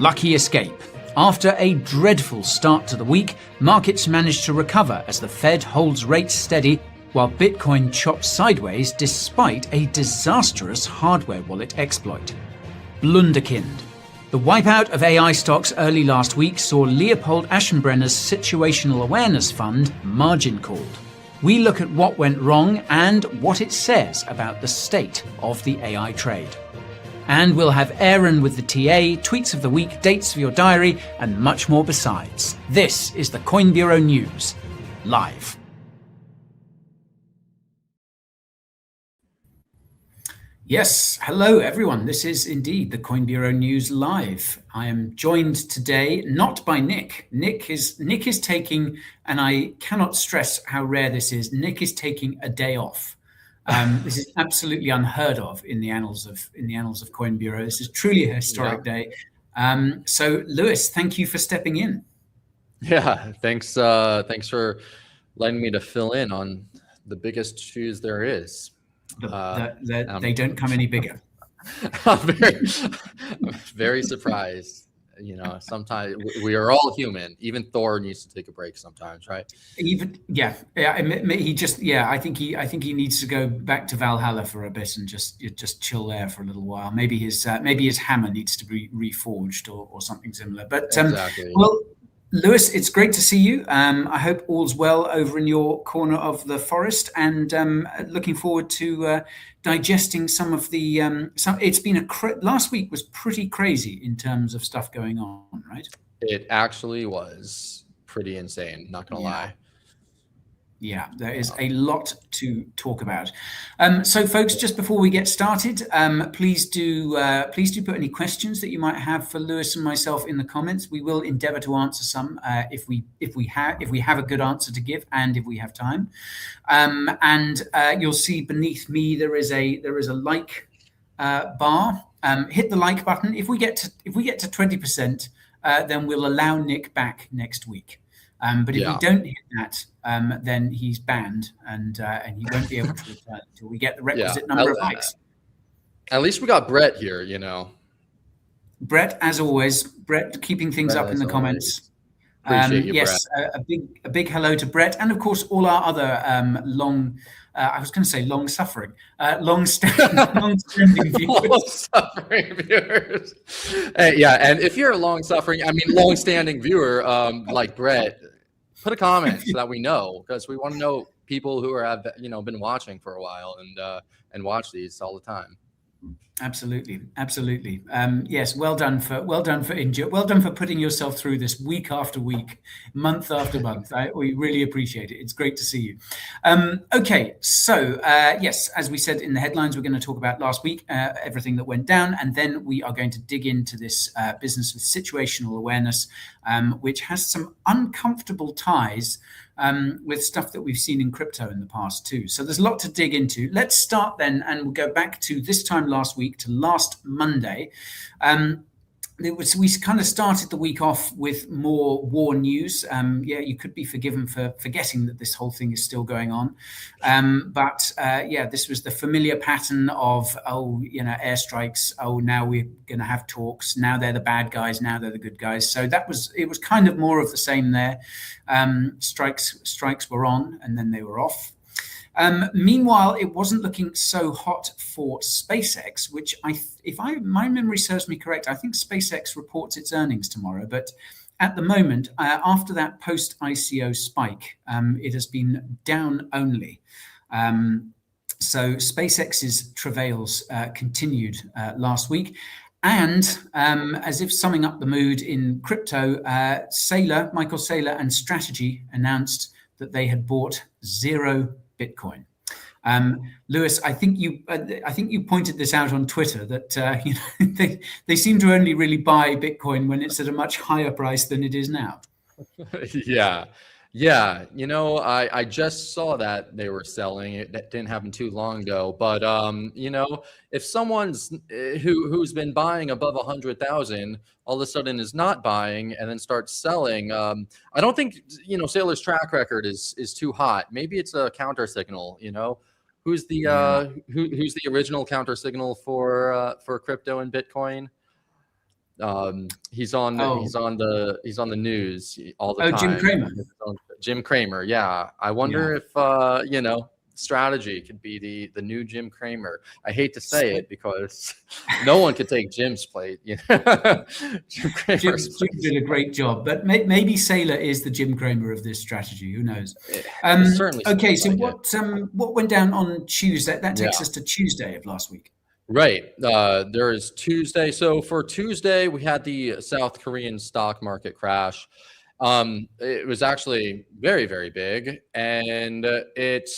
lucky escape. After a dreadful start to the week, markets managed to recover as the Fed holds rates steady, while Bitcoin chops sideways despite a disastrous hardware wallet exploit. Blunderkind. The wipeout of AI stocks early last week saw Leopold Aschenbrenner's Situational Awareness Fund margin called. We look at what went wrong and what it says about the state of the AI trade. And we'll have Aaron with the TA, tweets of the week, dates for your diary, and much more besides. This is the Coin Bureau News, live. Yes, hello everyone. This is indeed the Coin Bureau News live. I am joined today not by Nick. Nick is taking, and I cannot stress how rare this is. Nick is taking a day off. This is absolutely unheard of in the annals of Coin Bureau. This is truly a historic day. So Lewis, thank you for stepping in. Yeah, thanks for letting me to fill in on the biggest shoes there is. They don't come any bigger. I'm very surprised. You know, sometimes we are all human. Even Thor needs to take a break sometimes, right? He just I think he needs to go back to Valhalla for a bit and just chill there for a little while. Maybe his hammer needs to be reforged or something similar. But exactly. Well, Lewis, it's great to see you. I hope all's well over in your corner of the forest, and looking forward to digesting some of the. It's been last week was pretty crazy in terms of stuff going on, right? It actually was pretty insane. Not gonna lie. Yeah, there is a lot to talk about. So, folks, just before we get started, please do put any questions that you might have for Lewis and myself in the comments. We will endeavour to answer some if we have a good answer to give and if we have time. And you'll see beneath me there is a like bar. Hit the like button. If we get to 20%, then we'll allow Nick back next week. But if we don't hit that, then he's banned and he won't be able to return until we get the requisite number of likes. At least we got Brett here, you know. Brett, as always, keeping things up in the comments. Appreciate you, yes, Brett. a big hello to Brett, and of course all our other long-suffering viewers. Long-suffering viewers. Yeah, and if you're a long-standing viewer like Brett, put a comment so that we know, because we want to know people who have been watching for a while and watch these all the time. Absolutely. Yes, well done for putting yourself through this week after week, month after month. We really appreciate it. It's great to see you. Okay, so yes, as we said in the headlines, we're going to talk about last week, everything that went down, and then we are going to dig into this business with situational awareness, which has some uncomfortable ties with stuff that we've seen in crypto in the past too. So there's a lot to dig into. Let's start then, and we'll go back to this time last week, to last Monday. We kind of started the week off with more war news. You could be forgiven for forgetting that this whole thing is still going on. But this was the familiar pattern of, airstrikes. Oh, now we're going to have talks. Now they're the bad guys. Now they're the good guys. So it was kind of more of the same there. Strikes were on and then they were off. Meanwhile, it wasn't looking so hot for SpaceX, which my memory serves me correct, I think SpaceX reports its earnings tomorrow. But at the moment, after that post-ICO spike, it has been down only. So SpaceX's travails continued last week. And as if summing up the mood in crypto, Michael Saylor and Strategy announced that they had bought 0 Bitcoin. Lewis, I think you pointed this out on Twitter that they seem to only really buy Bitcoin when it's at a much higher price than it is now. Yeah. I just saw that they were selling it. That didn't happen too long ago. But if someone's who's been buying above 100,000 all of a sudden is not buying and then starts selling, I don't think Saylor's track record is too hot. Maybe it's a counter signal. Who's the original counter signal for crypto and Bitcoin? He's on the news all the time. Jim Cramer. Jim Cramer. Yeah. I wonder if strategy could be the new Jim Cramer. I hate to say it because no one could take Jim's plate. Jim did a great job, but maybe Saylor is the Jim Cramer of this strategy. Who knows? Certainly. Okay, so what went down on Tuesday? That takes us to Tuesday of last week. Right. There is Tuesday. So for Tuesday, we had the South Korean stock market crash. It was actually very, very big, and it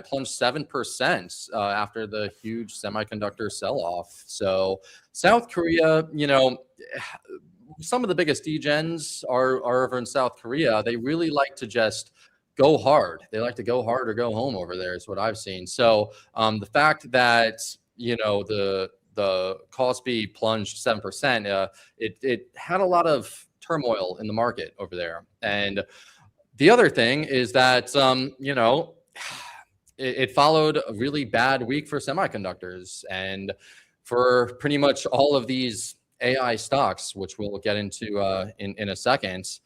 plunged 7% after the huge semiconductor sell-off. So South Korea, some of the biggest degens are over in South Korea. They really like to just go hard. They like to go hard or go home over there is what I've seen. So the fact that the Kospi plunged 7%, it had a lot of turmoil in the market over there. And the other thing is that it followed a really bad week for semiconductors and for pretty much all of these AI stocks, which we'll get into in a second.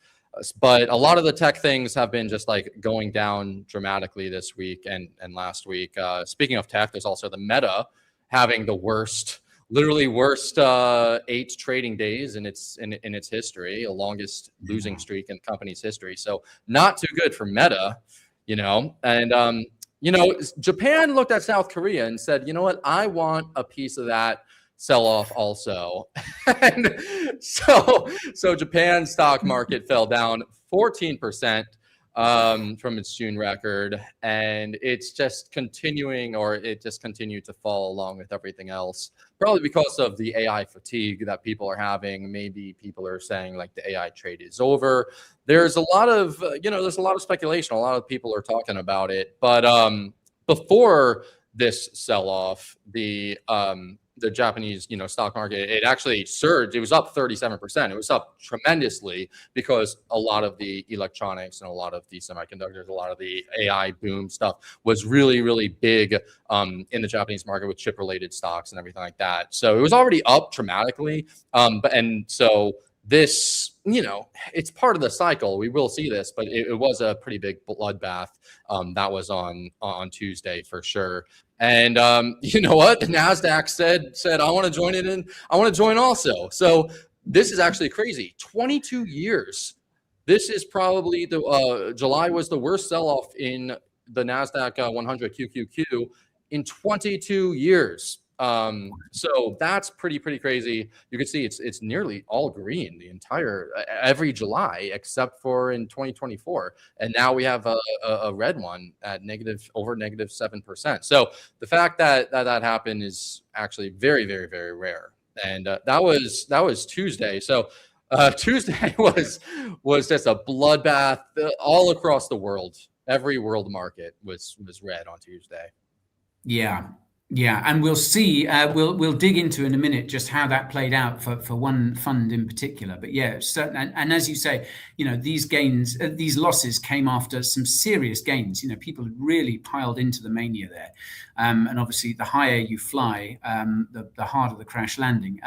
But a lot of the tech things have been just like going down dramatically this week and last week. Speaking of tech, there's also the Meta having the literally worst 8 trading days in its history, a longest losing streak in the company's history. So not too good for Meta, and Japan looked at South Korea and said, you know what, I want a piece of that sell-off also. And so Japan's stock market fell down 14% from its June record, and it's just continued to fall along with everything else, probably because of the AI fatigue that people are having. Maybe people are saying like the AI trade is over. There's a lot of speculation. A lot of people are talking about it, but before this sell-off, the Japanese, stock market, it actually surged. It was up 37%. It was up tremendously because a lot of the electronics and a lot of the semiconductors, a lot of the AI boom stuff was really, really big in the Japanese market with chip-related stocks and everything like that. So it was already up dramatically. So this, it's part of the cycle. We will see this, but it was a pretty big bloodbath that was on Tuesday for sure. And you know what? The Nasdaq said, I want to join it in. I want to join also. So this is actually crazy. 22 years. This is probably July was the worst sell-off in the Nasdaq 100 QQQ in 22 years. So that's pretty crazy. You can see it's nearly all green the entire every July except for in 2024, and now we have a red one at over -7%. So the fact that happened is actually very, very, very rare. And that was Tuesday. So Tuesday was just a bloodbath all across the world. Every world market was red on Tuesday. Yeah, and we'll see. We'll dig into in a minute just how that played out for one fund in particular. But yeah, certain. And as you say, these losses came after some serious gains. People had really piled into the mania there, and obviously the higher you fly, the harder the crash landing.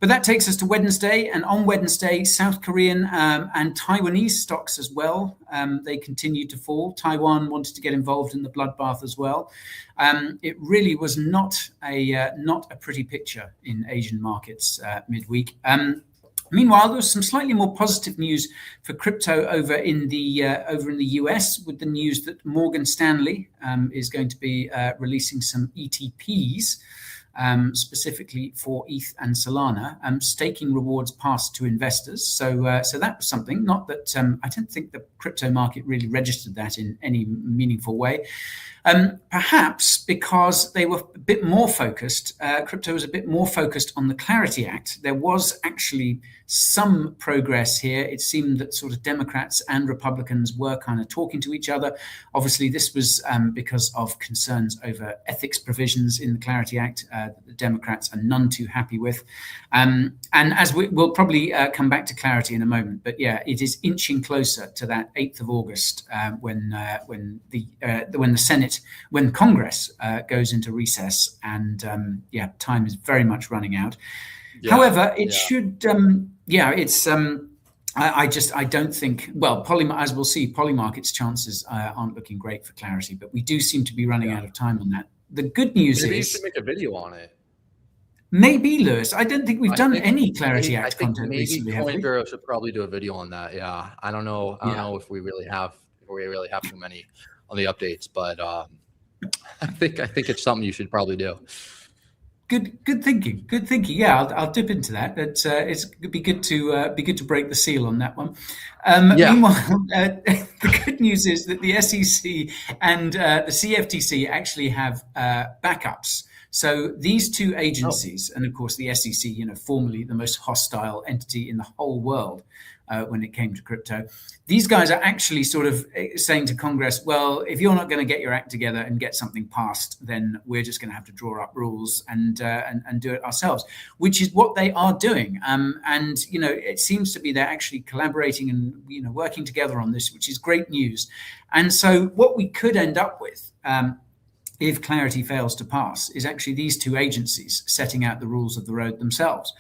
But that takes us to Wednesday, and on Wednesday, South Korean and Taiwanese stocks as well. They continued to fall. Taiwan wanted to get involved in the bloodbath as well. It really was not a pretty picture in Asian markets midweek. Meanwhile, there was some slightly more positive news for crypto over in the US, with the news that Morgan Stanley is going to be releasing some ETPs. Specifically for ETH and Solana, staking rewards passed to investors. So that was something. Not that I don't think the crypto market really registered that in any meaningful way. Perhaps because they were a bit more focused. Crypto was a bit more focused on the Clarity Act. There was actually some progress here. It seemed that sort of Democrats and Republicans were kind of talking to each other. Obviously, this was because of concerns over ethics provisions in the Clarity Act that the Democrats are none too happy with. And as we'll probably come back to clarity in a moment, but yeah, it is inching closer to that 8th of August when Congress goes into recess, and time is very much running out. Yeah. However, it should. I don't think. Well, as we'll see, Polymarket's chances aren't looking great for clarity, but we do seem to be running out of time on that. The good news Maybe is you should make a video on it. Maybe, Lewis. I don't think we've done any Clarity Act content recently. Maybe Coin Bureau should probably do a video on that. Yeah, I don't know. I don't know if we really have too many on the updates, but I think it's something you should probably do. Good thinking. Yeah, I'll dip into that. It'd be good to break the seal on that one. Meanwhile, the good news is that the SEC and the CFTC actually have backups. So these two agencies, and of course the SEC, formerly the most hostile entity in the whole world when it came to crypto, these guys are actually sort of saying to Congress, well, if you're not going to get your act together and get something passed, then we're just going to have to draw up rules and do it ourselves, which is what they are doing. And it seems to be they're actually collaborating and working together on this, which is great news. And so what we could end up with, if clarity fails to pass, is actually these two agencies setting out the rules of the road themselves,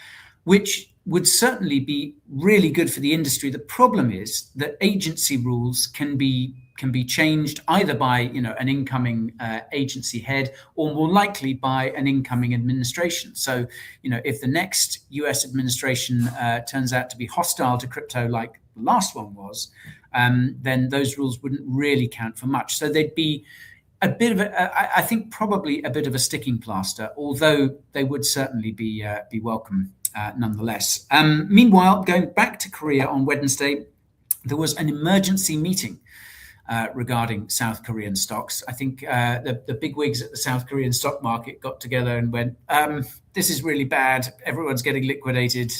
which would certainly be really good for the industry. The problem is that agency rules can be changed either by an incoming agency head, or more likely by an incoming administration. So if the next US administration turns out to be hostile to crypto like the last one was, then those rules wouldn't really count for much. So they'd be a bit of I think probably a bit of a sticking plaster, although they would certainly be welcome nonetheless. Meanwhile, going back to Korea on Wednesday, there was an emergency meeting regarding South Korean stocks. I think the bigwigs at the South Korean stock market got together and went, this is really bad. Everyone's getting liquidated.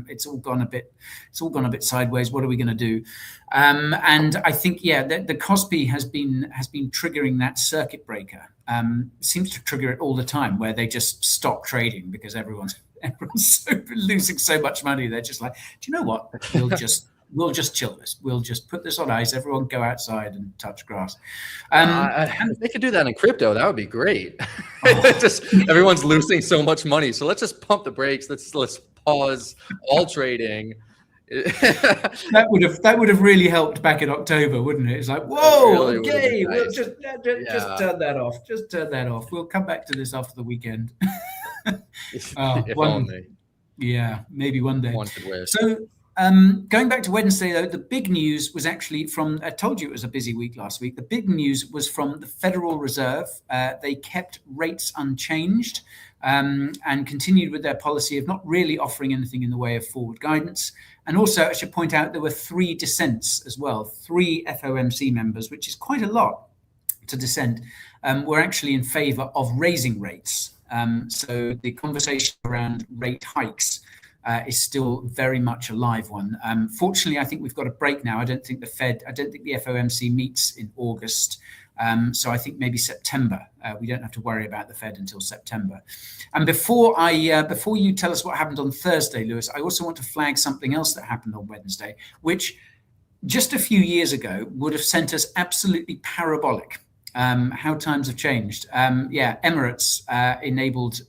It's all gone a bit sideways. What are we going to do? And I think, the Kospi has been triggering that circuit breaker. Seems to trigger it all the time, where they just stop trading because everyone's losing so much money. They're just like, do you know what? We'll just chill this. We'll just put this on ice. Everyone go outside and touch grass. If they could do that in crypto, that would be great. Just everyone's losing so much money. So let's just pump the brakes. Let's pause all trading. That would have really helped back in October, wouldn't it? It's like, whoa, really okay, nice. We'll just turn that off. Just turn that off. We'll come back to this after the weekend. Maybe one day. One could wish. So going back to Wednesday, though, the big news was actually from, I told you it was a busy week last week. The big news was from the Federal Reserve. They kept rates unchanged and continued with their policy of not really offering anything in the way of forward guidance. And also, I should point out, there were 3 dissents as well. 3 FOMC members, which is quite a lot to dissent, were actually in favor of raising rates. So the conversation around rate hikes is still very much a live one. Fortunately, I think we've got a break now. I don't think the FOMC meets in August. So I think maybe September. We don't have to worry about the Fed until September. And before you tell us what happened on Thursday, Lewis, I also want to flag something else that happened on Wednesday, which just a few years ago would have sent us absolutely parabolic. How times have changed. Emirates enabled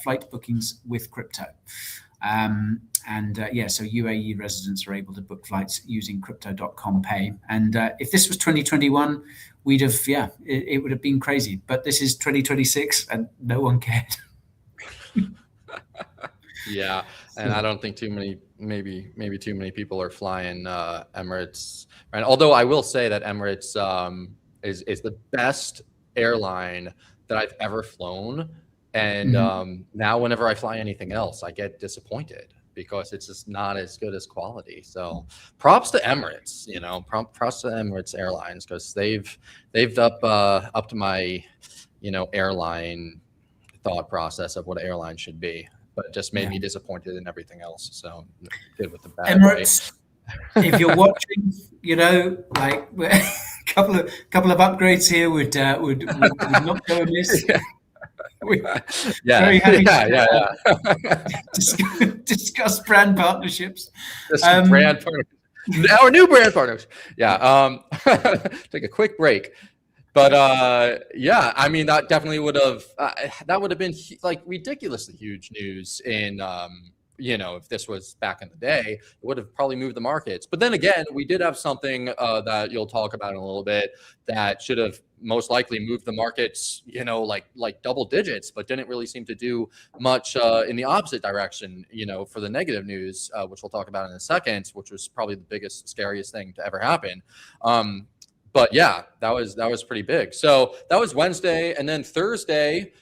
flight bookings with crypto. So UAE residents are able to book flights using crypto.com pay. And if this was 2021, we'd have, it would have been crazy. But this is 2026 and no one cared. Yeah. And I don't think too many people are flying Emirates. Right. Although I will say that Emirates is the best airline that I've ever flown. And now whenever I fly anything else, I get disappointed because it's just not as good as quality. So props to Emirates, props to Emirates Airlines, because they've upped my, airline thought process of what an airline should be, but just made me disappointed in everything else. So good with the bad. Emirates, if you're watching, couple of upgrades here would not go amiss. We're very happy to discuss brand partnerships. Brand partnerships. Our new brand partners. Yeah. Take a quick break. But yeah, I mean, that definitely would have been like ridiculously huge news in if this was back in the day, it would have probably moved the markets. But then again, we did have something that you'll talk about in a little bit that should have most likely moved the markets, like double digits, but didn't really seem to do much in the opposite direction, for the negative news, which we'll talk about in a second, which was probably the biggest, scariest thing to ever happen. But yeah, that was pretty big. So that was Wednesday, and then Thursday.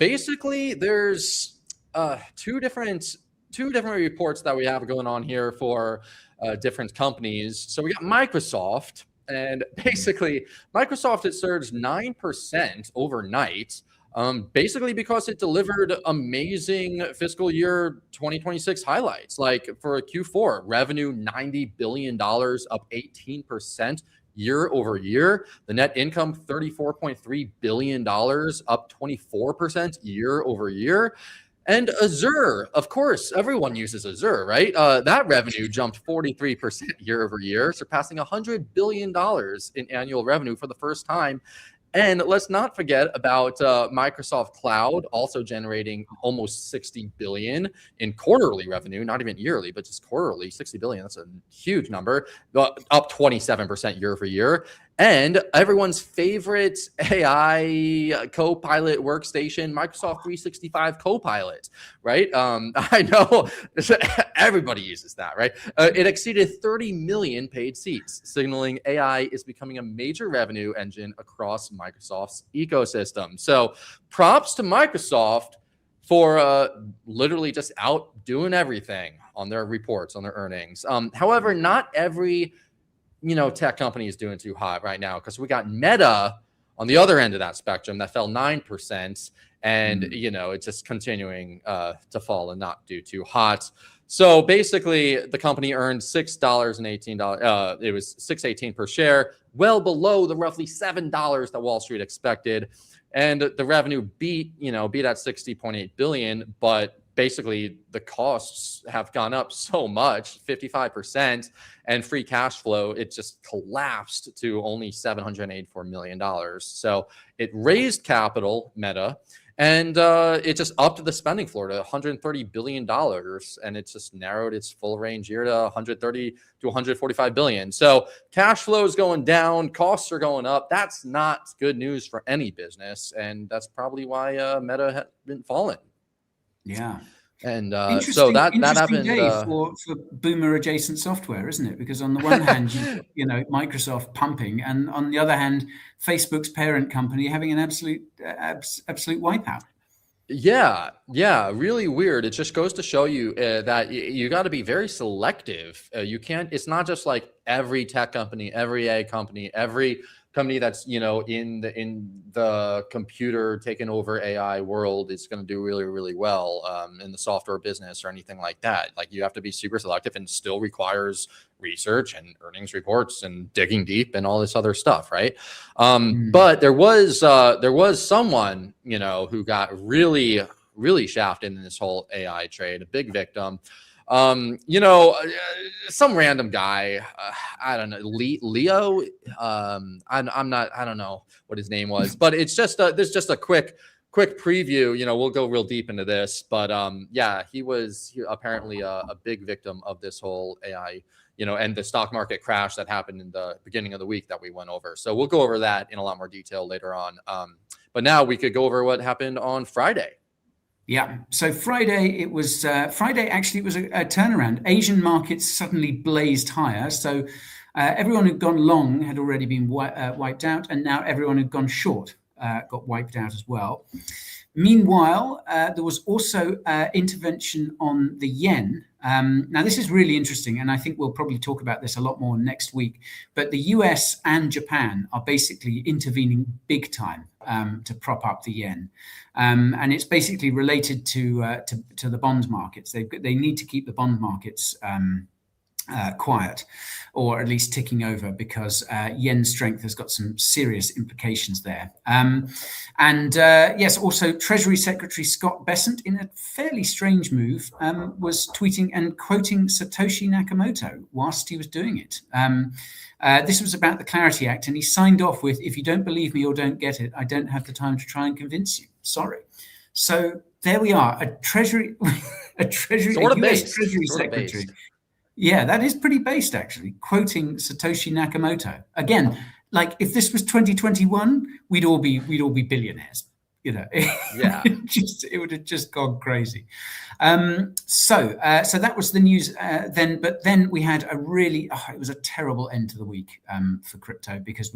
Basically, there's two different reports that we have going on here for different companies. So we got Microsoft, and basically Microsoft had surged 9% overnight. Basically because it delivered amazing fiscal year 2026 highlights. Like for a Q4, revenue $90 billion, up 18% year over year. The net income $34.3 billion, up 24% year over year. And Azure, of course, everyone uses Azure, right? That revenue jumped 43% year over year, surpassing $100 billion in annual revenue for the first time. And let's not forget about Microsoft Cloud, also generating almost $60 billion in quarterly revenue, not even yearly, but just quarterly, $60 billion. That's a huge number, up 27% year over year. And everyone's favorite AI Copilot workstation, Microsoft 365 Copilot, right? I know everybody uses that, right? It exceeded 30 million paid seats, signaling AI is becoming a major revenue engine across Microsoft's ecosystem. So props to Microsoft for literally just out doing everything on their reports, on their earnings. However, not every tech company is doing too hot right now, because we got Meta on the other end of that spectrum that fell 9%, and it's just continuing to fall and not do too hot. So basically, the company earned $6.18. It was $6.18 per share, well below the roughly $7 that Wall Street expected, and the revenue beat at $60.8 billion, but basically the costs have gone up so much, 55%, and free cash flow, it just collapsed to only $784 million. So it raised capital, Meta, and it just upped the spending floor to $130 billion, and it just narrowed its full range year to $130 to $145 billion. So cash flow is going down, costs are going up. That's not good news for any business, and that's probably why Meta had been falling. Yeah. And so that happened day for boomer adjacent software, isn't it? Because on the one hand, Microsoft pumping, and on the other hand, Facebook's parent company having an absolute wipeout. Yeah, really weird. It just goes to show you that you got to be very selective. You can't. It's not just like every tech company, every AI company, every company that's in the computer taking over AI world is going to do really, really well in the software business or anything like that. Like, you have to be super selective, and still requires research and earnings reports and digging deep and all this other stuff, right? But there was someone who got really, really shafted in this whole AI trade, a big victim. Some random guy, I don't know, Leo. I don't know what his name was, but it's just there's just a quick preview. We'll go real deep into this, but he was apparently a big victim of this whole AI, and the stock market crash that happened in the beginning of the week that we went over. So we'll go over that in a lot more detail later on. But now we could go over what happened on Friday. Yeah. So Friday actually was a turnaround. Asian markets suddenly blazed higher. So everyone who'd gone long had already been wiped out, and now everyone who'd gone short got wiped out as well. Meanwhile, there was also intervention on the yen. Now, this is really interesting, and I think we'll probably talk about this a lot more next week. But the US and Japan are basically intervening big time to prop up the yen, and it's basically related to the bond markets. They need to keep the bond markets quiet, or at least ticking over, because yen strength has got some serious implications there. Yes, also Treasury Secretary Scott Bessent, in a fairly strange move, was tweeting and quoting Satoshi Nakamoto whilst he was doing it. This was about the Clarity Act, and he signed off with, "If you don't believe me or don't get it, I don't have the time to try and convince you. Sorry." So there we are, a Treasury, a US Treasury Secretary. Yeah, that is pretty based, actually, quoting Satoshi Nakamoto. Again, like, if this was 2021, we'd all be billionaires. Yeah. It would have just gone crazy. So that was the news then. But then we had it was a terrible end to the week for crypto, because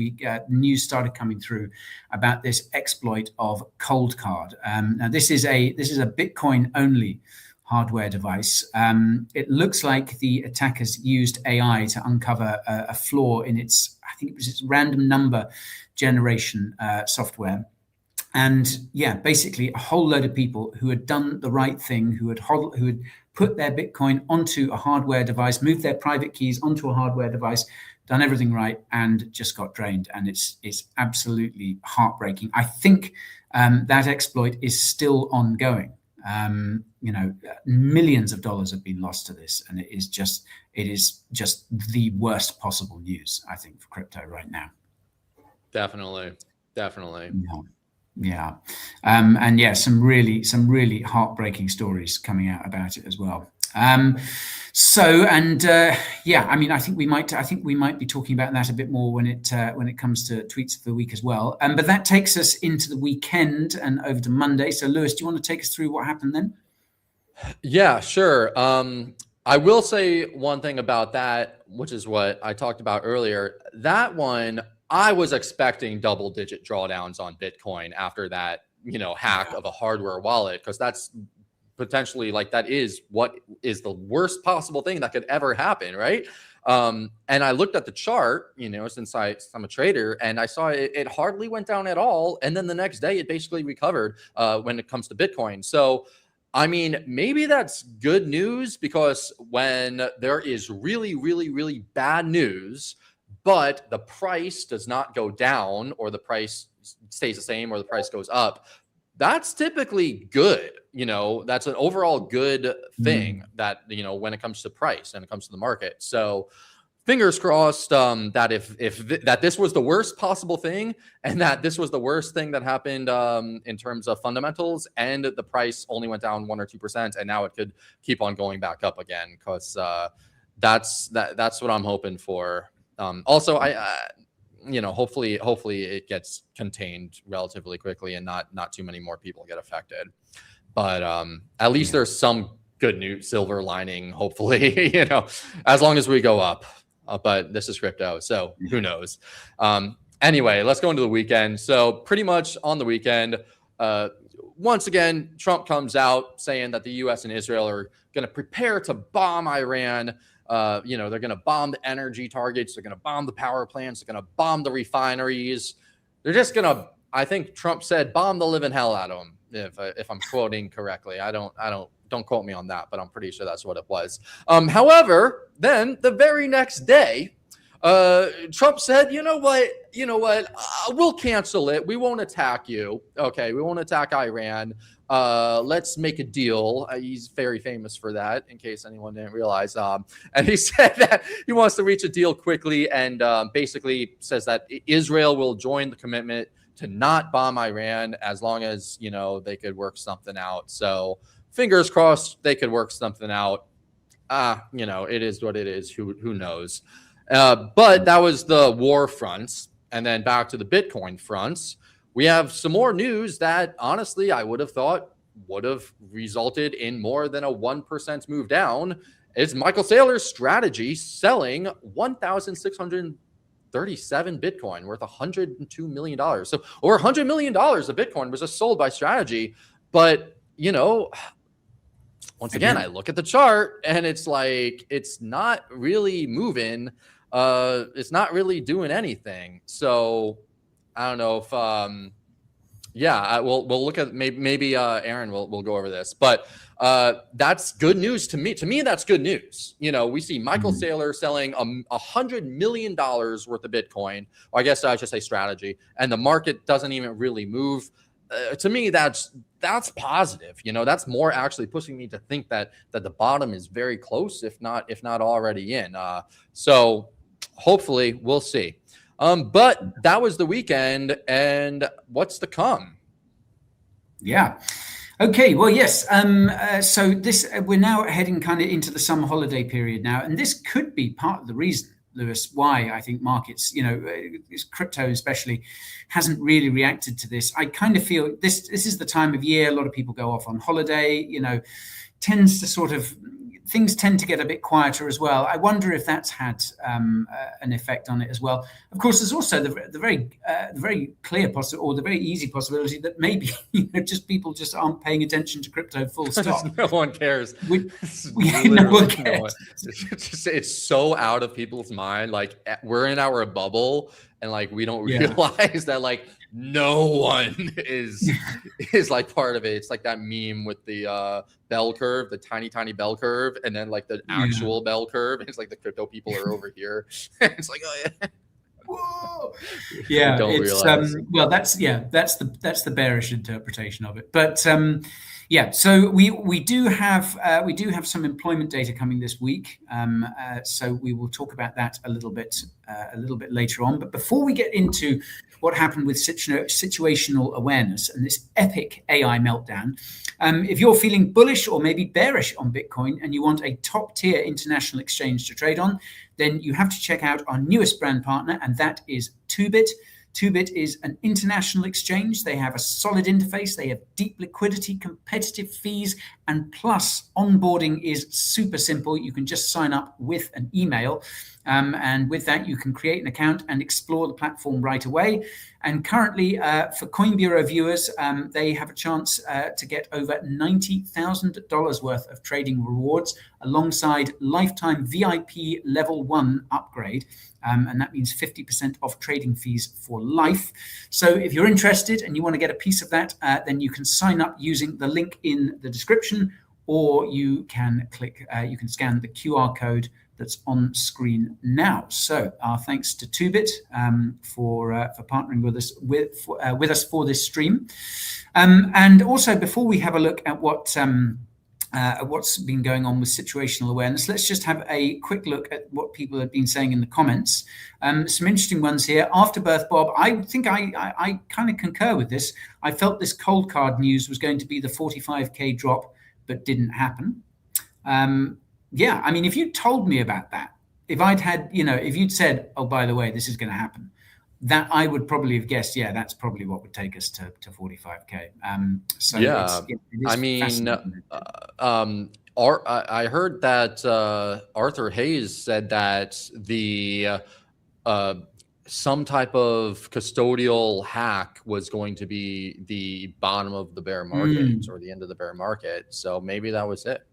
news started coming through about this exploit of Cold Card. Now this is a Bitcoin only hardware device. It looks like the attackers used AI to uncover a flaw in its random number generation software. And yeah, basically a whole load of people who had done the right thing, who had put their Bitcoin onto a hardware device, moved their private keys onto a hardware device, done everything right, and just got drained. And it's absolutely heartbreaking. I think that exploit is still ongoing. Millions of dollars have been lost to this, and it is just the worst possible news, I think, for crypto right now. Definitely. Yeah. And yeah, some really heartbreaking stories coming out about it as well. I think we might be talking about that a bit more when it comes to tweets of the week as well. But that takes us into the weekend and over to Monday. So Lewis, do you want to take us through what happened then? Yeah, sure. I will say one thing about that, which is what I talked about earlier. That one, I was expecting double-digit drawdowns on Bitcoin after that, hack of a hardware wallet, because that's potentially, like, that is what is the worst possible thing that could ever happen, right? And I looked at the chart, since I'm a trader, and I saw it hardly went down at all. And then the next day, it basically recovered when it comes to Bitcoin. So, I mean, maybe that's good news, because when there is really, really, really bad news, but the price does not go down, or the price stays the same, or the price goes up, that's typically good. That's an overall good thing that, when it comes to price and it comes to the market. So fingers crossed that that this was the worst possible thing, and that this was the worst thing that happened in terms of fundamentals, and the price only went down 1 or 2%, and now it could keep on going back up again, because that's what I'm hoping for. Also, hopefully it gets contained relatively quickly, and not too many more people get affected. But at least there's some good news, silver lining, hopefully, as long as we go up. But this is crypto, so who knows? Anyway, let's go into the weekend. So pretty much on the weekend, once again, Trump comes out saying that the U.S. and Israel are going to prepare to bomb Iran. They're going to bomb the energy targets. They're going to bomb the power plants. They're going to bomb the refineries. They're just going to, I think Trump said, bomb the living hell out of them, if I'm quoting correctly. Don't quote me on that, but I'm pretty sure that's what it was. However, then the very next day, Trump said, you know what, we'll cancel it. We won't attack you. Okay, we won't attack Iran. Let's make a deal. He's very famous for that, in case anyone didn't realize. And he said that he wants to reach a deal quickly, and basically says that Israel will join the commitment to not bomb Iran as long as, they could work something out. So fingers crossed they could work something out. It is what it is. Who knows? But that was the war fronts. And then back to the Bitcoin fronts. We have some more news that, honestly, I would have thought would have resulted in more than a 1% move down. It's Michael Saylor's strategy selling 1,637 Bitcoin worth $102 million. So over $100 million of Bitcoin was just sold by strategy. But, once again, I look at the chart and it's like, it's not really moving. It's not really doing anything. So I don't know if Yeah, we'll look at maybe Aaron will go over this, but that's good news to me. To me, that's good news. We see Michael Saylor selling $100 million worth of Bitcoin, or I guess I should say strategy, and the market doesn't even really move. To me, that's positive. That's more actually pushing me to think that the bottom is very close, if not already in. So hopefully we'll see. But that was the weekend, and what's to come? Yeah. Okay. Well, yes. So we're now heading kind of into the summer holiday period now, and this could be part of the reason, Lewis, why I think markets, crypto especially, hasn't really reacted to this. I kind of feel this is the time of year a lot of people go off on holiday. Things tend to get a bit quieter as well. I wonder if that's had an effect on it as well. Of course, there's also the very clear possibility, or the very easy possibility, that maybe just people just aren't paying attention to crypto full stop. No one cares. No one cares. It's so out of people's mind. Like, we're in our bubble, and like we don't realize that like no one is like part of it. It's like that meme with the bell curve, the tiny bell curve, and then like the actual bell curve. It's like the crypto people are over here. It's like, oh yeah. Whoa. Yeah, that's the bearish interpretation of it. But so we do have some employment data coming this week. So we will talk about that a little bit later on. But before we get into what happened with situational awareness and this epic AI meltdown, if you're feeling bullish or maybe bearish on Bitcoin and you want a top-tier international exchange to trade on, then you have to check out our newest brand partner, and that is 2bit. 2bit is an international exchange. They have a solid interface. They have deep liquidity, competitive fees, and plus onboarding is super simple. You can just sign up with an email. And with that, you can create an account and explore the platform right away. And currently, for Coin Bureau viewers, they have a chance to get over $90,000 worth of trading rewards alongside lifetime VIP level 1 upgrade. And that means 50% off trading fees for life. So if you're interested and you want to get a piece of that, then you can sign up using the link in the description, or you can scan the QR code that's on screen now. So our thanks to 2bit for partnering with us for this stream. And also, before we have a look at what's been going on with situational awareness, let's just have a quick look at what people have been saying in the comments. Some interesting ones here. Afterbirth Bob, I think I kind of concur with this. I felt this cold card news was going to be the 45k drop, but didn't happen. Yeah, I mean, if you told me about that, if you'd said, oh, by the way, this is going to happen, that I would probably have guessed, that's probably what would take us to 45k. I mean, I heard that Arthur Hayes said that the some type of custodial hack was going to be the bottom of the bear market or the end of the bear market. So maybe that was it.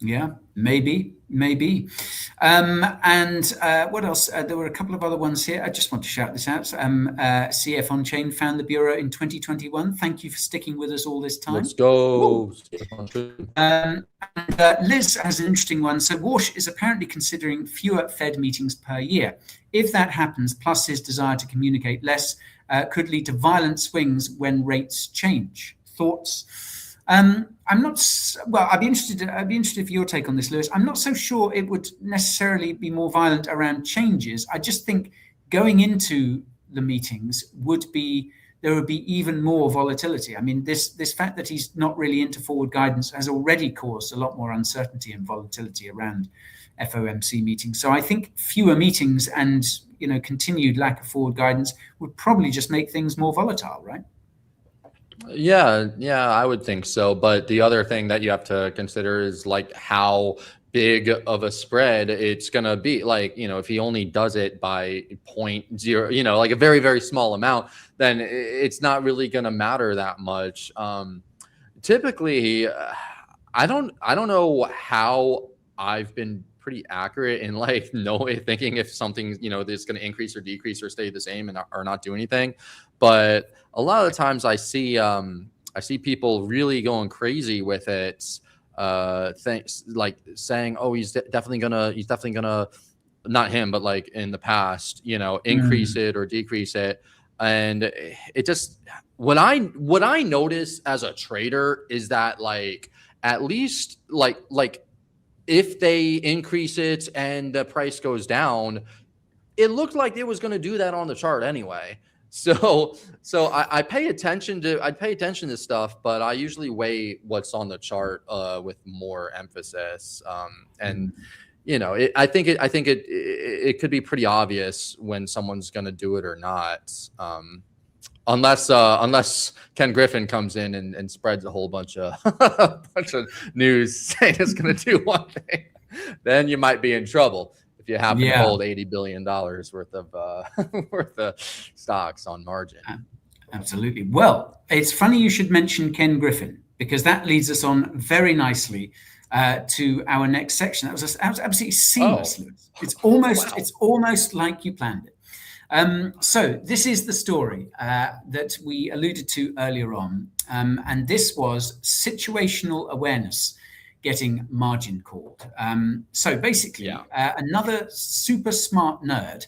Yeah, maybe. And what else? There were a couple of other ones here. I just want to shout this out. CF On Chain found the Bureau in 2021. Thank you for sticking with us all this time. Let's go. Liz has an interesting one. So Walsh is apparently considering fewer Fed meetings per year. If that happens, plus his desire to communicate less, could lead to violent swings when rates change. Thoughts? I'm not. Well, I'd be interested for your take on this, Lewis. I'm not so sure it would necessarily be more violent around changes. I just think going into the meetings there would be even more volatility. I mean, this fact that he's not really into forward guidance has already caused a lot more uncertainty and volatility around FOMC meetings. So I think fewer meetings and continued lack of forward guidance would probably just make things more volatile, right? Yeah, I would think so. But the other thing that you have to consider is like how big of a spread it's going to be. Like, if he only does it by 0.0, like a very, very small amount, then it's not really going to matter that much. Typically, I don't know how I've been pretty accurate in like thinking if something, is going to increase or decrease or stay the same and or not do anything. But a lot of the times I see people really going crazy with it. Things like saying, oh, he's definitely gonna, not him, but like in the past, increase it or decrease it. And it just, what I notice as a trader is that like, at least like if they increase it and the price goes down, it looked like it was going to do that on the chart anyway. So I pay attention to stuff, but I usually weigh what's on the chart with more emphasis. And I think it could be pretty obvious when someone's going to do it or not. Unless Ken Griffin comes in and spreads a whole bunch of news saying it's going to do one thing, then you might be in trouble if you happen to hold $80 billion worth of stocks on margin. Absolutely. Well, it's funny you should mention Ken Griffin, because that leads us on very nicely to our next section. That was absolutely seamless. Oh. It's almost like you planned it. So this is the story that we alluded to earlier on, and this was situational awareness getting margin called. So basically, another super smart nerd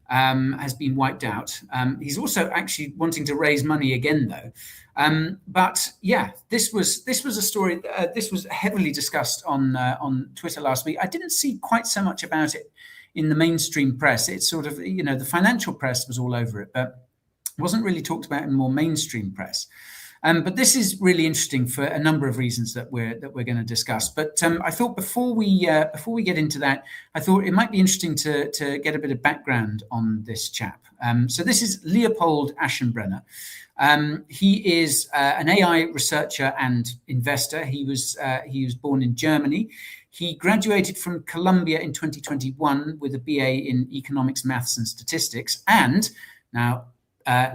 has been wiped out. He's also actually wanting to raise money again, though. But yeah, this was a story. This was heavily discussed on Twitter last week. I didn't see quite so much about it in the mainstream press. It's sort of, the financial press was all over it, but wasn't really talked about in more mainstream press. But this is really interesting for a number of reasons that we're going to discuss. But I thought before we get into that, I thought it might be interesting to get a bit of background on this chap. So this is Leopold Aschenbrenner. He is an AI researcher and investor. He was born in Germany. He graduated from Columbia in 2021 with a BA in economics, maths, and statistics. And now,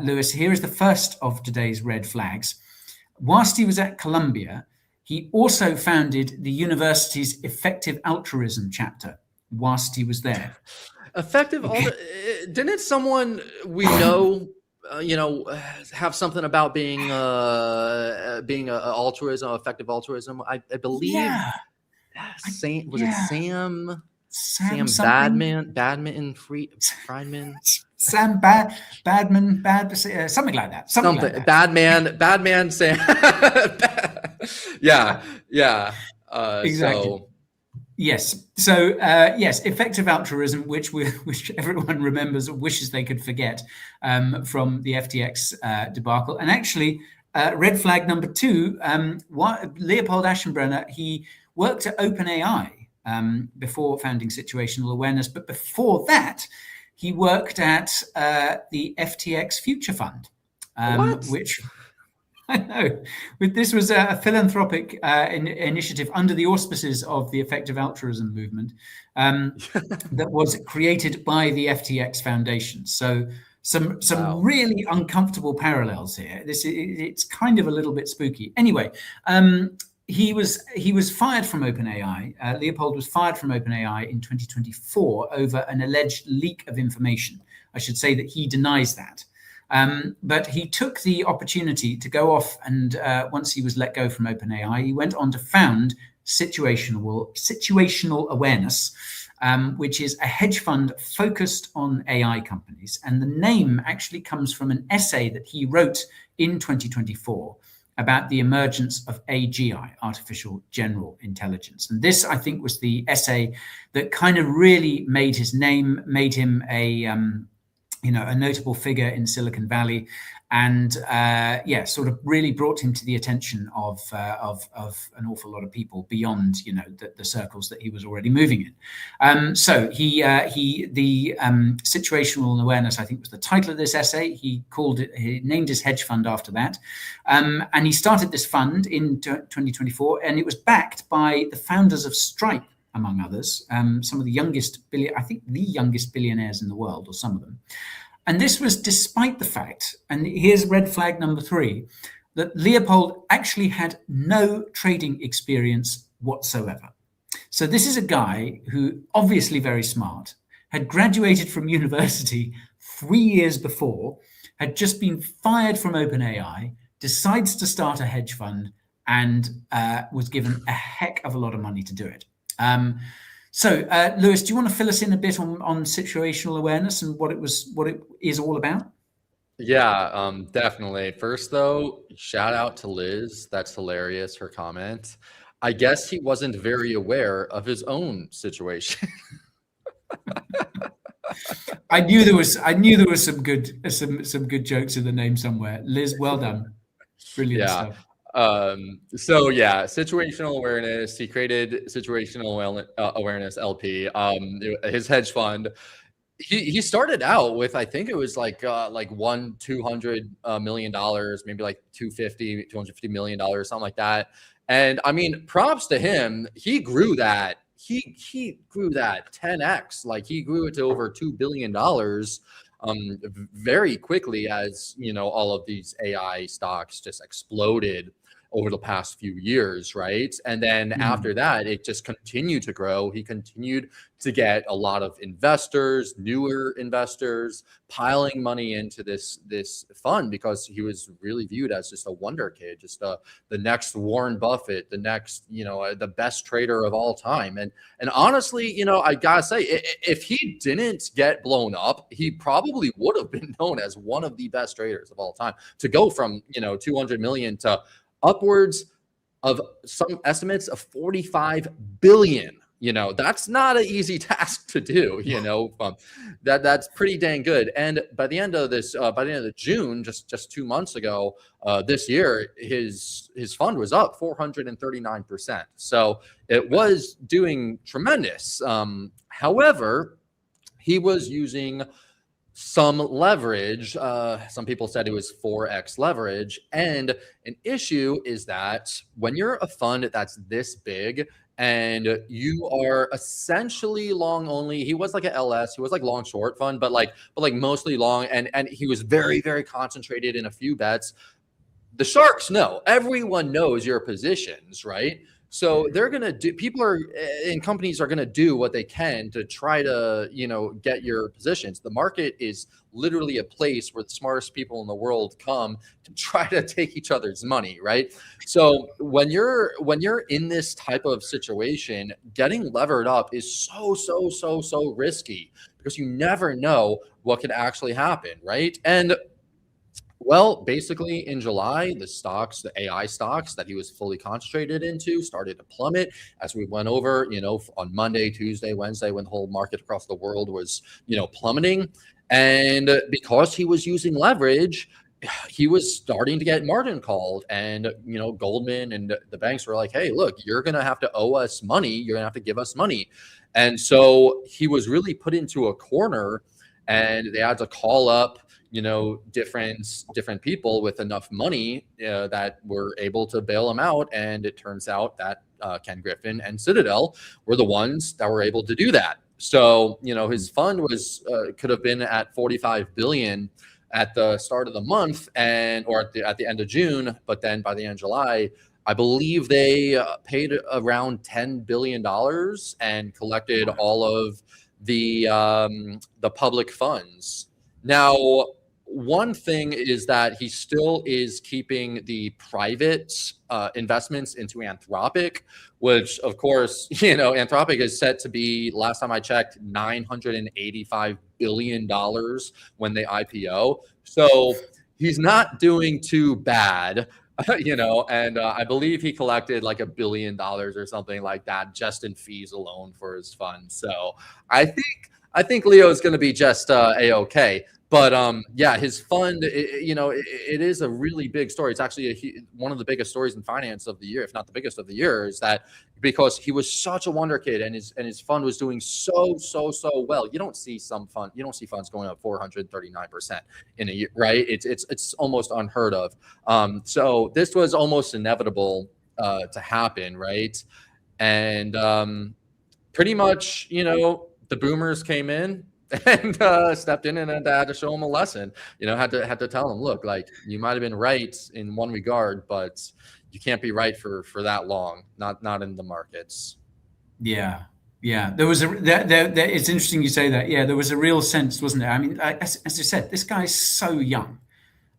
Lewis, here is the first of today's red flags. Whilst he was at Columbia, he also founded the university's effective altruism chapter whilst he was there. Effective didn't someone we know have something about being altruism, effective altruism? I believe. Yeah. Sam Badminton Friedman? Sam Badman, something like that. Something like that. Badman Sam. Yeah. Exactly. So. Yes. So yes, effective altruism, which everyone remembers or wishes they could forget from the FTX debacle. And actually, red flag number 2, Leopold Aschenbrenner, he worked at OpenAI before founding Situational Awareness. But before that, he worked at the FTX Future Fund, which I know. This was a philanthropic initiative under the auspices of the effective altruism movement that was created by the FTX Foundation. So some really uncomfortable parallels here. It's kind of a little bit spooky. Anyway, he was fired from OpenAI. Leopold was fired from OpenAI in 2024 over an alleged leak of information. I should say that he denies that. But he took the opportunity to go off and once he was let go from OpenAI, he went on to found Situational Awareness, which is a hedge fund focused on AI companies. And the name actually comes from an essay that he wrote in 2024 about the emergence of AGI, artificial general intelligence. And this, I think, was the essay that kind of really made his name, made him a notable figure in Silicon Valley, and sort of really brought him to the attention of an awful lot of people beyond the circles that he was already moving in. So he Situational Awareness, I think, was the title of this essay. He named his hedge fund after that, and he started this fund in 2024, and it was backed by the founders of Stripe, among others, some of the youngest billionaires in the world, or some of them. And this was despite the fact, and here's red flag number 3, that Leopold actually had no trading experience whatsoever. So this is a guy who obviously very smart, had graduated from university 3 years before, had just been fired from OpenAI, decides to start a hedge fund, and was given a heck of a lot of money to do it. So, Lewis, do you want to fill us in a bit on situational awareness and what it is all about? Yeah, definitely. First, though, shout out to Liz. That's hilarious, her comment. I guess he wasn't very aware of his own situation. I knew there was some good jokes in the name somewhere. Liz, well done. Brilliant Yeah. stuff. So yeah, situational awareness. He created situational awareness LP. His hedge fund. He started out with, I think it was like $200 million, maybe like $250 million, something like that. And I mean, props to him. He grew that. He grew that 10x. Like he grew it to over $2 billion very quickly, as you know, all of these AI stocks just exploded over the past few years, right? And then after that, it just continued to grow. He continued to get a lot of investors, newer investors, piling money into this fund because he was really viewed as just a wonder kid, just the next Warren Buffett, the next, you know, the best trader of all time. And honestly, you know, I gotta say, if he didn't get blown up, he probably would have been known as one of the best traders of all time. To go from, you know, 200 million to upwards of some estimates of 45 billion. You know, that's not an easy task to do, you know. That's pretty dang good. And by the end of this, by the end of June, just 2 months ago, this year, his fund was up 439%. So it was doing tremendous. However, he was using some leverage. Some people said it was 4x leverage. And an issue is that when you're a fund that's this big and you are essentially long only, he was like an LS, he was like long short fund, but like mostly long, and he was very, very concentrated in a few bets. The sharks know, everyone knows your positions, right? So they're going to do, people are in companies are going to do what they can to try to, you know, get your positions. The market is literally a place where the smartest people in the world come to try to take each other's money, right? So when you're in this type of situation, getting levered up is so risky because you never know what could actually happen, right? And well, basically in July, the AI stocks that he was fully concentrated into started to plummet as we went over, you know, on Monday, Tuesday, Wednesday, when the whole market across the world was, you know, plummeting. And because he was using leverage, he was starting to get margin called. And, you know, Goldman and the banks were like, hey, look, you're going to have to owe us money. You're going to have to give us money. And so he was really put into a corner, and they had to call up, you know, different people with enough money that were able to bail him out. And it turns out that Ken Griffin and Citadel were the ones that were able to do that. So, you know, his fund was could have been at 45 billion at the start of the month, or at the end of June, but then by the end of July, I believe they paid around $10 billion and collected all of the public funds. Now, one thing is that he still is keeping the private investments into Anthropic, which, of course, you know, Anthropic is set to be, last time I checked, $985 billion when they IPO. So he's not doing too bad, you know, and I believe he collected like $1 billion or something like that just in fees alone for his fund. So I think Leo is going to be just a-okay. But yeah, his fund, you know, it is a really big story. It's actually one of the biggest stories in finance of the year, if not the biggest of the year, is that because he was such a wonder kid and his fund was doing so well. You don't see funds going up 439% in a year, right? It's almost unheard of. So this was almost inevitable to happen, right? And pretty much, you know, the boomers came in and stepped in, and had to show him a lesson. You know, had to tell him, look, like, you might have been right in one regard, but you can't be right for that long. Not in the markets. Yeah, yeah. There was it's interesting you say that. Yeah, there was a real sense, wasn't there? I mean, as you said, this guy's so young.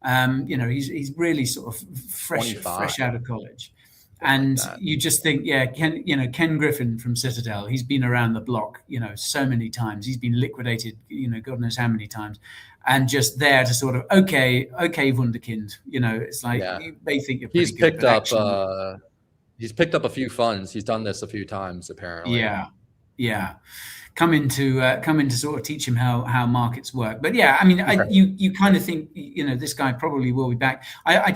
He's really sort of fresh 25, out of college, something like and that. you just think, yeah, Ken Griffin from Citadel. He's been around the block, so many times. He's been liquidated, God knows how many times, and just there to sort of, okay, wunderkind. It's like Yeah. they think you're He's pretty good, picked but up actually, a few funds. He's done this a few times apparently. yeah, yeah. Come in to sort of teach him how markets work. But yeah, I mean, Right. you kind of think, this guy probably will be back. I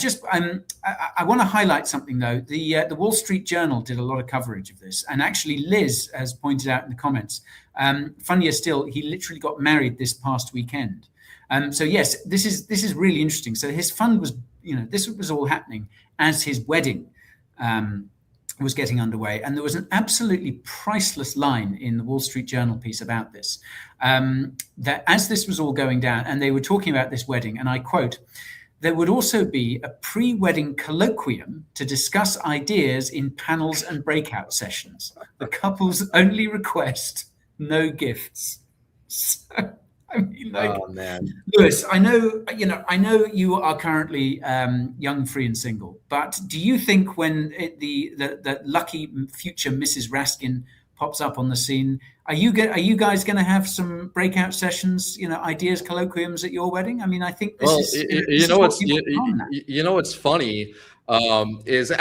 want to highlight something though. The Wall Street Journal did a lot of coverage of this, and actually Liz has pointed out in the comments. Funnier still, he literally got married this past weekend. So yes, this is really interesting. So his fund was, this was all happening as his wedding was getting underway. And there was an absolutely priceless line in the Wall Street Journal piece about this, that as this was all going down, and they were talking about this wedding, and I quote, "There would also be a pre-wedding colloquium to discuss ideas in panels and breakout sessions. The couple's only request, no gifts." So, I mean, like, Oh man. Lewis, I know you are currently young, free, and single. But do you think when the lucky future Mrs. Raskin pops up on the scene, are you guys going to have some breakout sessions, ideas, colloquiums at your wedding? I mean, I think this Well, is this is what people are on now. what's funny is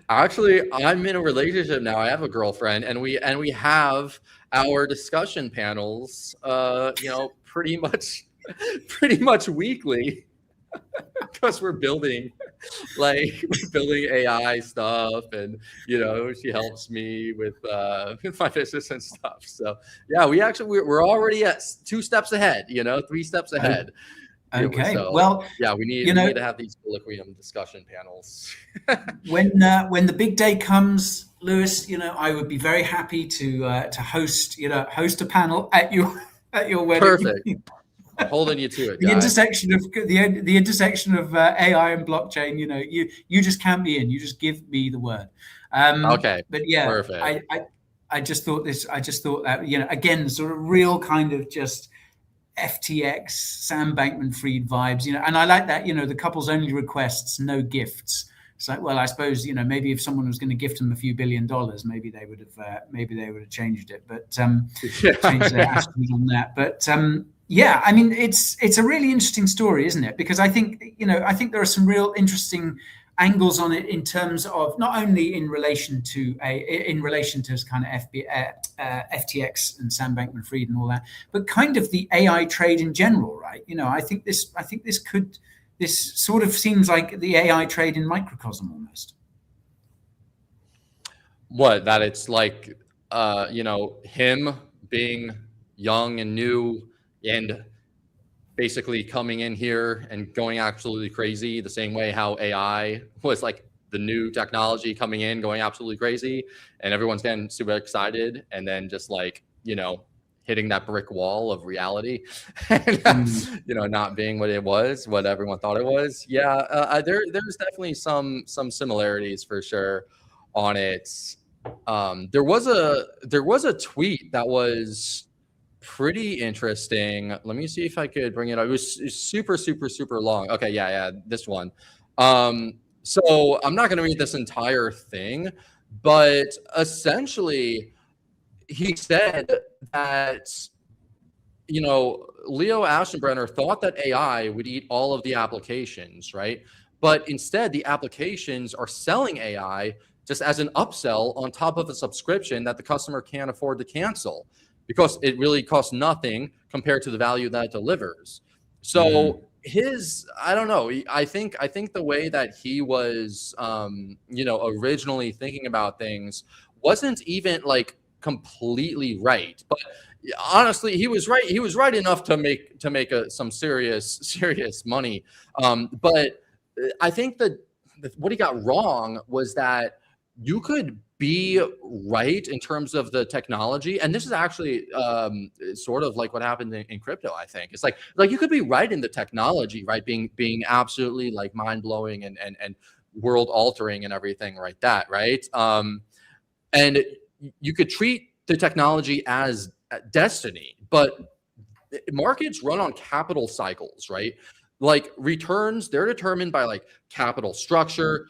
actually I'm in a relationship now. I have a girlfriend, and we have our discussion panels, pretty much weekly, because we're building AI stuff, and she helps me with my business and stuff. So yeah, we're already at 2 steps ahead, 3 steps ahead. Okay, So well, yeah, we need to have these colloquium discussion panels. when the big day comes, Lewis, I would be very happy to host a panel at your wedding. Perfect. Holding you to it, the guys. intersection of AI and blockchain. You just count me in. You just give me the word. Okay. But yeah, perfect. I just thought that again, sort of real kind of just FTX, Sam Bankman-Fried vibes, and I like that, the couple's only requests, no gifts. It's like, well, I suppose, maybe if someone was going to gift them a few $1 billion, maybe they would have changed it, but changed their attitude on that. But yeah, I mean, it's a really interesting story, isn't it? Because I think there are some real interesting angles on it in terms of not only in relation to kind of FTX and Sam Bankman-Fried and all that, but kind of the AI trade in general, right? I think this sort of seems like the AI trade in microcosm almost. What, that it's like, him being young and new and basically coming in here and going absolutely crazy, the same way how AI was like the new technology coming in, going absolutely crazy, and everyone's getting super excited, and then just like, hitting that brick wall of reality, and not being what everyone thought it was. Yeah, there's definitely some similarities for sure on it. There was a tweet that was pretty interesting. Let me see if I could bring it up. It was super, super, super long. Okay, yeah, this one. So I'm not going to read this entire thing, but essentially he said that, Leo Aschenbrenner thought that AI would eat all of the applications, right? But instead, the applications are selling AI just as an upsell on top of a subscription that the customer can't afford to cancel, because it really costs nothing compared to the value that it delivers. So I don't know. I think the way that he was, originally thinking about things wasn't even like completely right. But honestly, he was right. He was right enough to make some serious money. But I think that what he got wrong was that you could be right in terms of the technology, and this is actually sort of like what happened in crypto. I think it's like you could be right in the technology, right, being absolutely like mind-blowing and world altering and everything like that, right? And you could treat the technology as destiny, but markets run on capital cycles, right? Like returns, they're determined by like capital structure.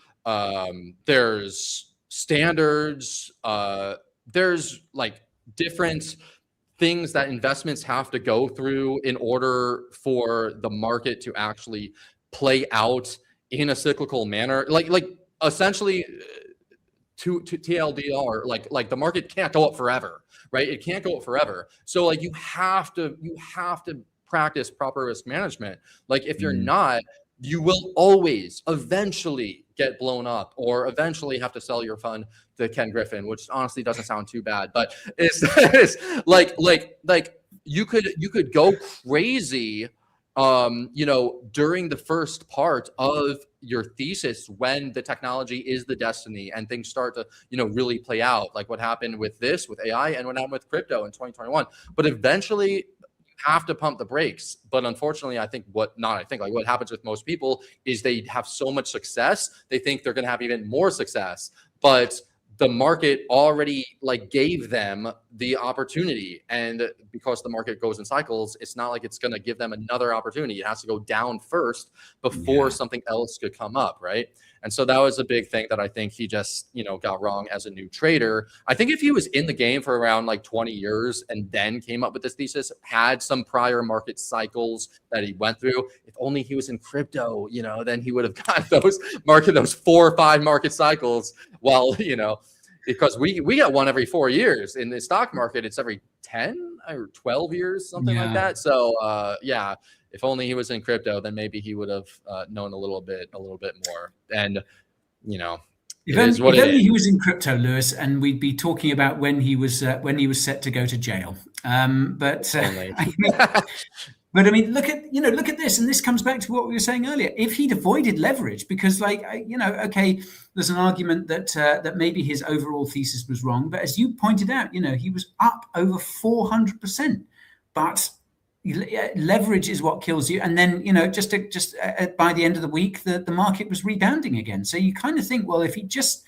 There's standards. There's like different things that investments have to go through in order for the market to actually play out in a cyclical manner. Like essentially to TLDR, like the market can't go up forever, right? It can't go up forever. So like you have to practice proper risk management. Like if you're not, you will always eventually get blown up or eventually have to sell your fund to Ken Griffin, which honestly doesn't sound too bad, but it's like you could go crazy during the first part of your thesis when the technology is the destiny and things start to, really play out, like what happened with AI and what happened with crypto in 2021. But eventually you have to pump the brakes. But unfortunately, what happens with most people is they have so much success, they think they're going to have even more success. But the market already gave them the opportunity, and because the market goes in cycles, it's not like it's going to give them another opportunity. It has to go down first before something else could come up, right? And so that was a big thing that I think he just got wrong as a new trader. I think if he was in the game for around 20 years and then came up with this thesis, had some prior market cycles that he went through, if only he was in crypto, then he would have got those 4 or 5 market cycles. Well, because we get one every 4 years. In the stock market, it's every 10 or 12 years, something like that. So if only he was in crypto, then maybe he would have known a little bit more. And if only he was in crypto, Lewis, and we'd be talking about when he was set to go to jail. But I mean, look at this, and this comes back to what we were saying earlier. If he'd avoided leverage, because okay, there's an argument that maybe his overall thesis was wrong, but as you pointed out, he was up over 400%. But leverage is what kills you, and then just by the end of the week, the market was rebounding again. So you kind of think, well, if he just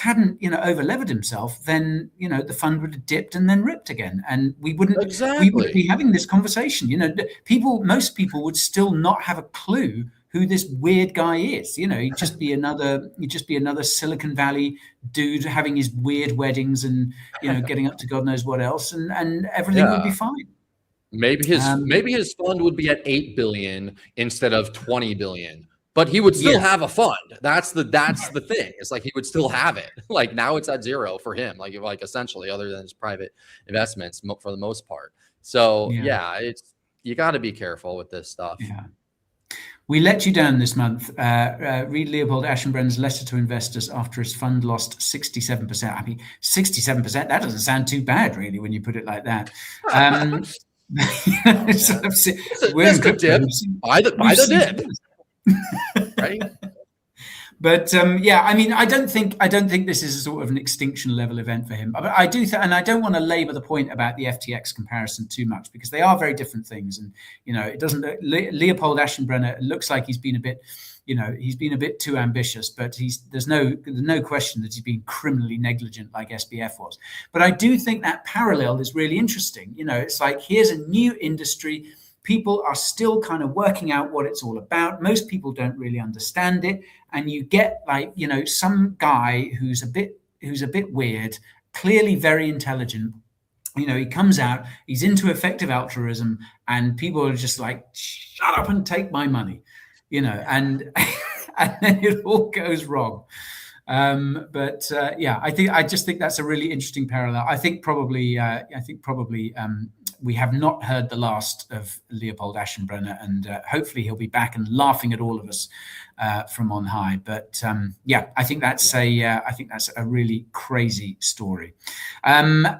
hadn't over levered himself, then the fund would have dipped and then ripped again, and we wouldn't be having this conversation. Most people would still not have a clue who this weird guy is. He'd just be another Silicon Valley dude having his weird weddings and getting up to God knows what else, and everything would be fine. Maybe his fund would be at 8 billion instead of 20 billion. But he would still have a fund. That's the thing. It's like he would still have it. Like now it's at zero for him. Like essentially, other than his private investments for the most part. So it's you got to be careful with this stuff. Yeah. We let you down this month. Read Leopold Aschenbrenner's letter to investors after his fund lost 67%. I mean, 67%. That doesn't sound too bad, really, when you put it like that. We're good dip. Buy the dip. Right. But I mean, I don't think this is a sort of an extinction level event for him. But I do, and I don't want to labor the point about the FTX comparison too much, because they are very different things. And it doesn't. Leopold Aschenbrenner looks like he's been a bit too ambitious, but there's no question that he's been criminally negligent like SBF was. But I do think that parallel is really interesting. It's like, here's a new industry. People are still kind of working out what it's all about. Most people don't really understand it. And you get some guy who's a bit weird, clearly very intelligent. He comes out, he's into effective altruism, and people are just like, shut up and take my money, and then it all goes wrong. I just think that's a really interesting parallel. I think probably we have not heard the last of Leopold Aschenbrenner, and hopefully he'll be back and laughing at all of us from on high. But I think that's a really crazy story.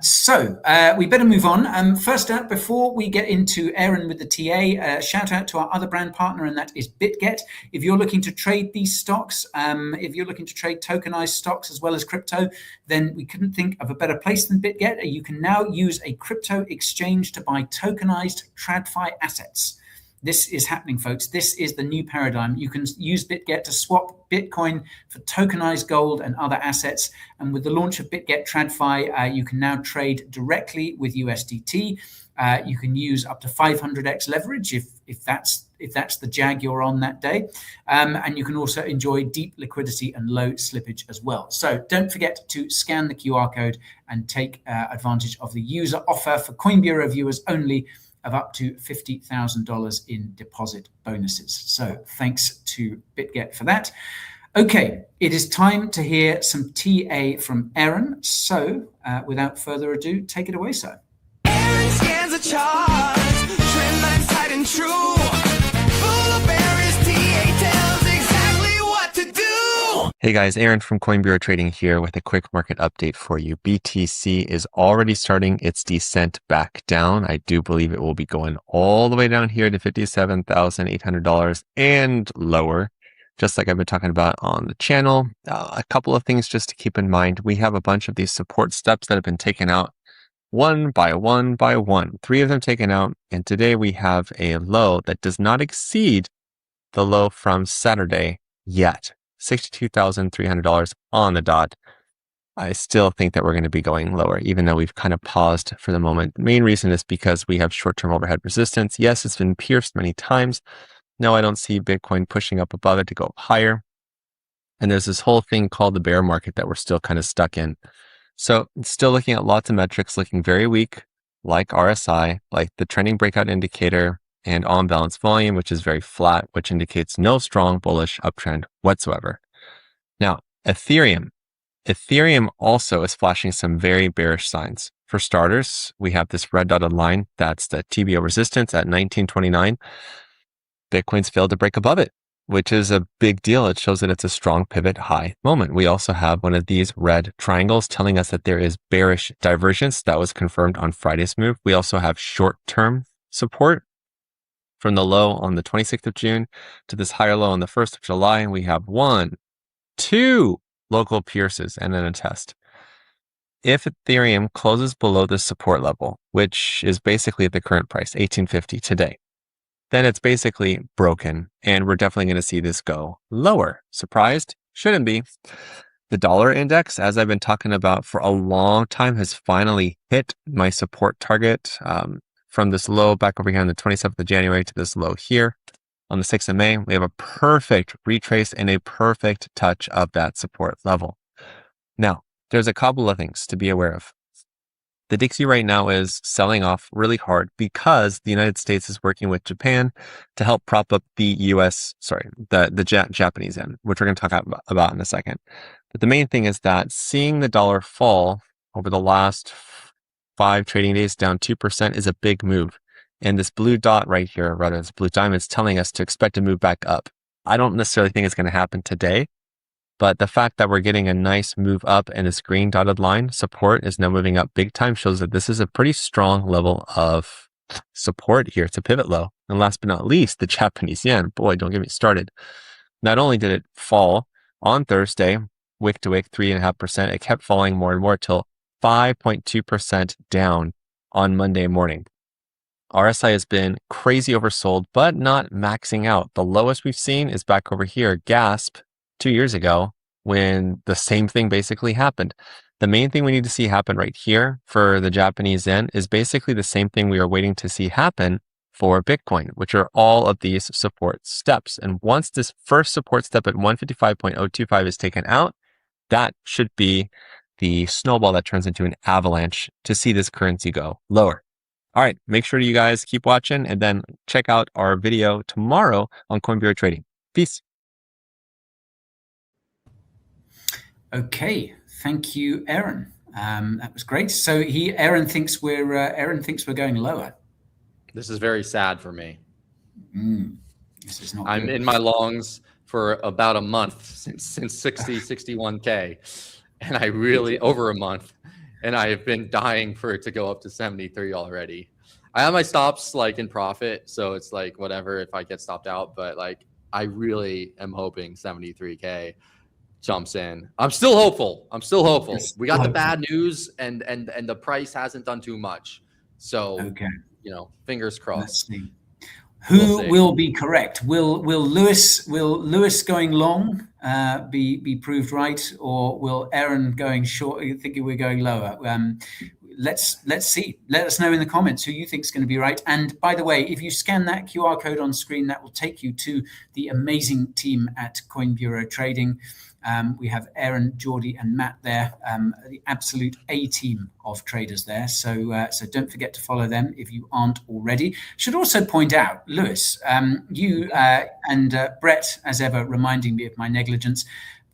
So we better move on. First up, before we get into Aaron with the TA, shout out to our other brand partner, and that is BitGet. If you're looking to trade these stocks, if you're looking to trade tokenized stocks as well as crypto, then we couldn't think of a better place than BitGet. You can now use a crypto exchange to buy tokenized TradFi assets. This is happening, folks. This is the new paradigm. You can use BitGet to swap Bitcoin for tokenized gold and other assets. And with the launch of BitGet TradFi, you can now trade directly with USDT. You can use up to 500x leverage if that's the jag you're on that day. And you can also enjoy deep liquidity and low slippage as well. So don't forget to scan the QR code and take advantage of the user offer for Coin Bureau viewers only of up to $50,000 in deposit bonuses. So thanks to BitGet for that. Okay, it is time to hear some TA from Aaron. So without further ado, take it away, sir. Aaron scans a chart, trend lines tight and true. Full of errors, TA tells exactly what to do. Hey guys, Aaron from Coin Bureau Trading here with a quick market update for you. BTC is already starting its descent back down. I do believe it will be going all the way down here to $57,800 and lower, just like I've been talking about on the channel. A couple of things just to keep in mind. We have a bunch of these support steps that have been taken out one by one by one, 3 of them taken out. And today we have a low that does not exceed the low from Saturday yet. $62,300 on the dot. I still think that we're going to be going lower, even though we've kind of paused for the moment. The main reason is because we have short-term overhead resistance. Yes, it's been pierced many times. No, I don't see Bitcoin pushing up above it to go higher. And there's this whole thing called the bear market that we're still kind of stuck in. So still looking at lots of metrics looking very weak, like RSI, like the trending breakout indicator, and on balance volume, which is very flat, which indicates no strong bullish uptrend whatsoever. Now, Ethereum also is flashing some very bearish signs. For starters, we have this red dotted line. That's the TBO resistance at 1929. Bitcoin's failed to break above it, which is a big deal. It shows that it's a strong pivot high moment. We also have one of these red triangles telling us that there is bearish divergence. That was confirmed on Friday's move. We also have short-term support from the low on the 26th of June to this higher low on the 1st of July. And we have 1, 2 local pierces and then a test. If Ethereum closes below this support level, which is basically at the current price, $18.50 today, then it's basically broken, and we're definitely going to see this go lower. Surprised? Shouldn't be. The dollar index, as I've been talking about for a long time, has finally hit my support target from this low back over here on the 27th of January to this low here on the 6th of May. We have a perfect retrace and a perfect touch of that support level. Now, there's a couple of things to be aware of. The Dixie right now is selling off really hard because the United States is working with Japan to help prop up the Japanese yen, which we're going to talk about in a second. But the main thing is that seeing the dollar fall over the last 5 trading days down 2% is a big move. And this blue dot right here, rather this blue diamond, is telling us to expect to move back up. I don't necessarily think it's going to happen today, but the fact that we're getting a nice move up and this green dotted line support is now moving up big time shows that this is a pretty strong level of support here. It's a pivot low. And last but not least, the Japanese yen. Boy, don't get me started. Not only did it fall on Thursday, wick to wick, 3.5%, it kept falling more and more till 5.2% down on Monday morning. RSI has been crazy oversold, but not maxing out. The lowest we've seen is back over here, gasp, 2 years ago, when the same thing basically happened. The main thing we need to see happen right here for the Japanese yen is basically the same thing we are waiting to see happen for Bitcoin, which are all of these support steps. And once this first support step at 155.025 is taken out, that should be the snowball that turns into an avalanche to see this currency go lower. All right, make sure you guys keep watching and then check out our video tomorrow on Coin Bureau Trading. Peace. Okay, thank you, Aaron. That was great. So Aaron thinks we're going lower. This is very sad for me. This is not. I'm good. in my longs for about a month since 61K, and I really over a month, and I have been dying for it to go up to 73 already. I have my stops like in profit, so it's like whatever if I get stopped out, but like I really am hoping 73K jumps in. I'm still hopeful. We got the bad news and the price hasn't done too much. So, okay. Fingers crossed. Let's see. Who will be correct? Will Lewis going long be proved right, or will Aaron going short thinking we're going lower? Let's see. Let us know in the comments who you think is going to be right. And by the way, if you scan that QR code on screen, that will take you to the amazing team at Coin Bureau Trading. We have Aaron, Geordie, and Matt there, the absolute A team of traders there. So don't forget to follow them if you aren't already. Should also point out, Lewis, you and Brett, as ever, reminding me of my negligence.